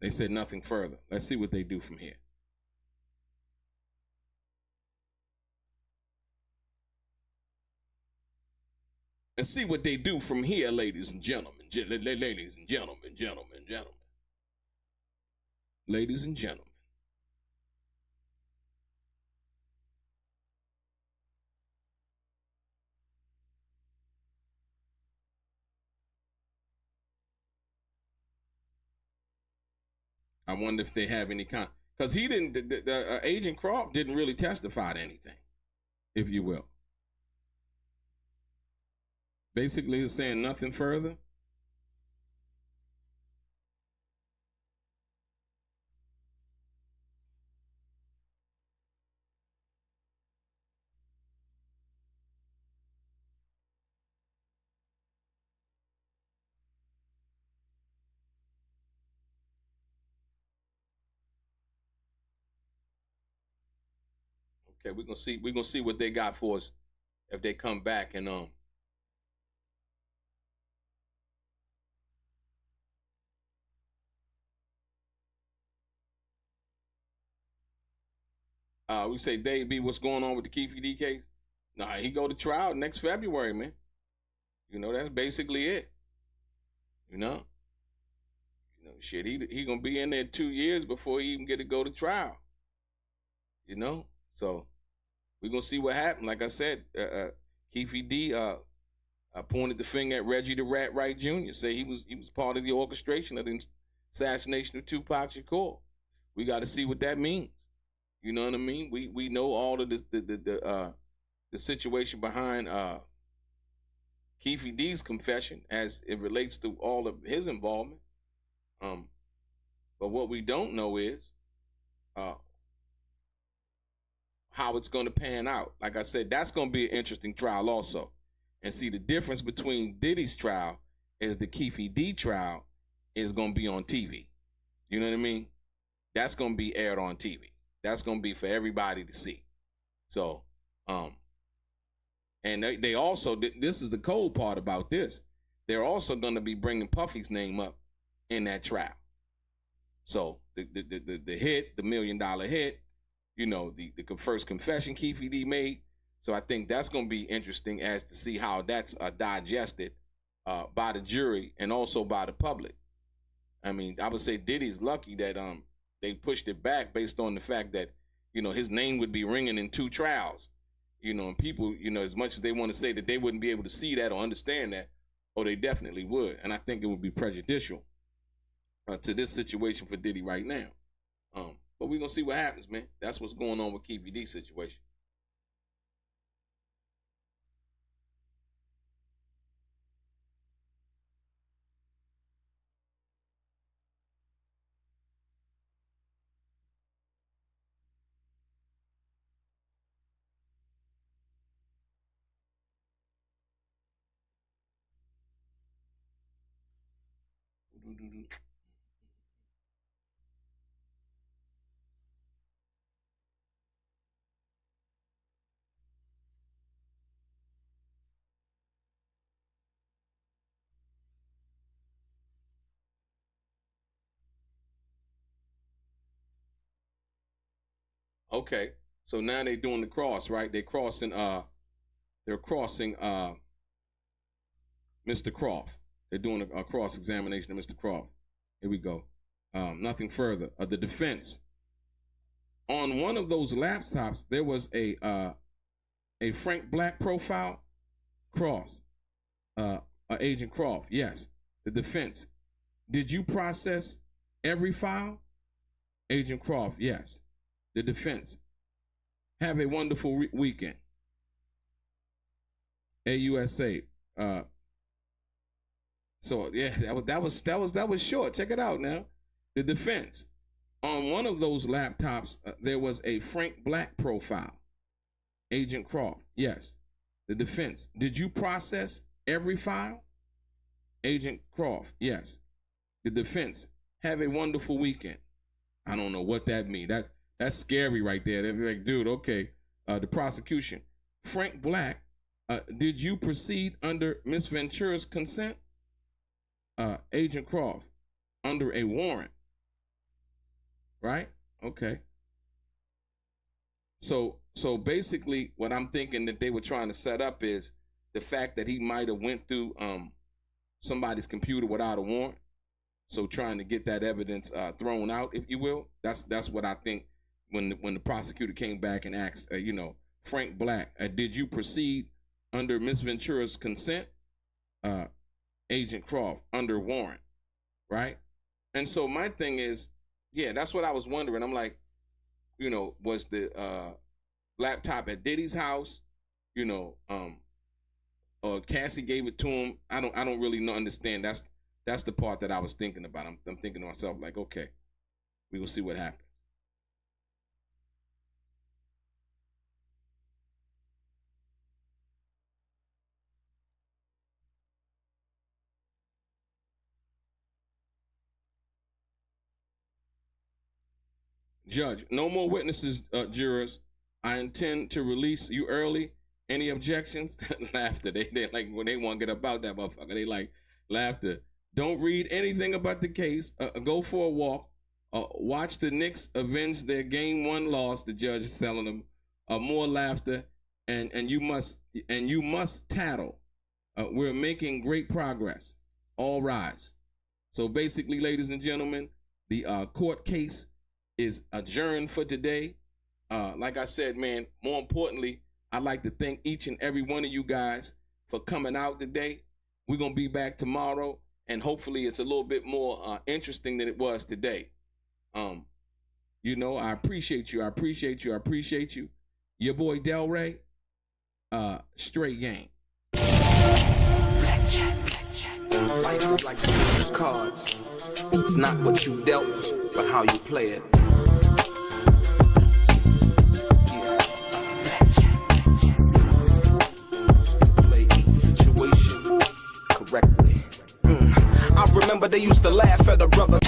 They said nothing further. Let's see what they do from here. And see what they do from here, ladies and gentlemen. Ladies and gentlemen, gentlemen. Ladies and gentlemen. I wonder if they have any kind, because he didn't. Agent Croft didn't really testify to anything, if you will. Basically, it's saying nothing further. Okay, we're gonna see what they got for us if they come back and we say, Dave B, what's going on with the Keefe D case? Nah, he go to trial next February, man. You know, that's basically it. You know, shit, he gonna be in there 2 years before he even get to go to trial. You know, so we're gonna see what happens. Like I said, Keefe D pointed the finger at Reggie the Rat Wright Jr. Say he was part of the orchestration of the assassination of Tupac Shakur. We got to see what that means. You know what I mean? We know all of the situation behind Keefe D's confession as it relates to all of his involvement. But what we don't know is how it's going to pan out. Like I said, that's going to be an interesting trial also. And see, the difference between Diddy's trial is the Keefe D trial is going to be on TV. You know what I mean? That's going to be aired on TV. That's going to be for everybody to see. So, and they also, this is the cold part about this, they're also going to be bringing Puffy's name up in that trial. So the hit, the $1 million hit, you know, the first confession Keefe D made. So I think that's going to be interesting as to see how that's digested by the jury and also by the public. I mean, I would say Diddy's lucky that they pushed it back based on the fact that, you know, his name would be ringing in 2 trials. You know, and people, you know, as much as they want to say that they wouldn't be able to see that or understand that, oh, they definitely would. And I think it would be prejudicial to this situation for Diddy right now. But we're going to see what happens, man. That's what's going on with Keefe D's situation. Okay, so now they're doing the cross, right? They're crossing Mr. Croft. They're doing a cross examination of Mr. Croft. Here we go. Nothing further. The defense. On one of those laptops, there was a Frank Black profile cross. Agent Croft. Yes. The defense. Did you process every file? Agent Croft. Yes. The defense. Have a wonderful weekend. AUSA. So yeah, that was short. Check it out now. The defense. On one of those laptops, there was a Frank Black profile. Agent Croft. Yes. The defense. Did you process every file? Agent Croft. Yes. The defense. Have a wonderful weekend. I don't know what that means. That's scary right there. They're like, dude, okay. The prosecution. Frank Black, did you proceed under Miss Ventura's consent? Agent Croft, under a warrant. right? Okay. So basically what I'm thinking that they were trying to set up is the fact that he might have went through somebody's computer without a warrant. So trying to get that evidence thrown out, if you will. That's what I think when the prosecutor came back and asked, Frank Black, did you proceed under Miss Ventura's consent? Agent Croft, under warrant, right? And so my thing is, yeah, that's what I was wondering. I'm like, was the laptop at Diddy's house, or Cassie gave it to him? I don't really understand. That's the part that I was thinking about. I'm thinking to myself, like, okay, we will see what happens. Judge, no more witnesses, jurors. I intend to release you early. Any objections? Laughter. They like when they want to get about that motherfucker. They like laughter. Don't read anything about the case. Go for a walk. Watch the Knicks avenge their game 1 loss. The judge is telling them. More laughter, and you must tattle. We're making great progress. All rise. So basically, ladies and gentlemen, the court case is adjourned for today. Like I said, man, more importantly, I'd like to thank each and every one of you guys for coming out today. We're going to be back tomorrow, and hopefully it's a little bit more interesting than it was today. I appreciate you. I appreciate you. I appreciate you. Your boy DELRAY, straight game. Life is like those cards. It's not what you dealt, but how you play it. Play each situation correctly. I remember they used to laugh at a brother.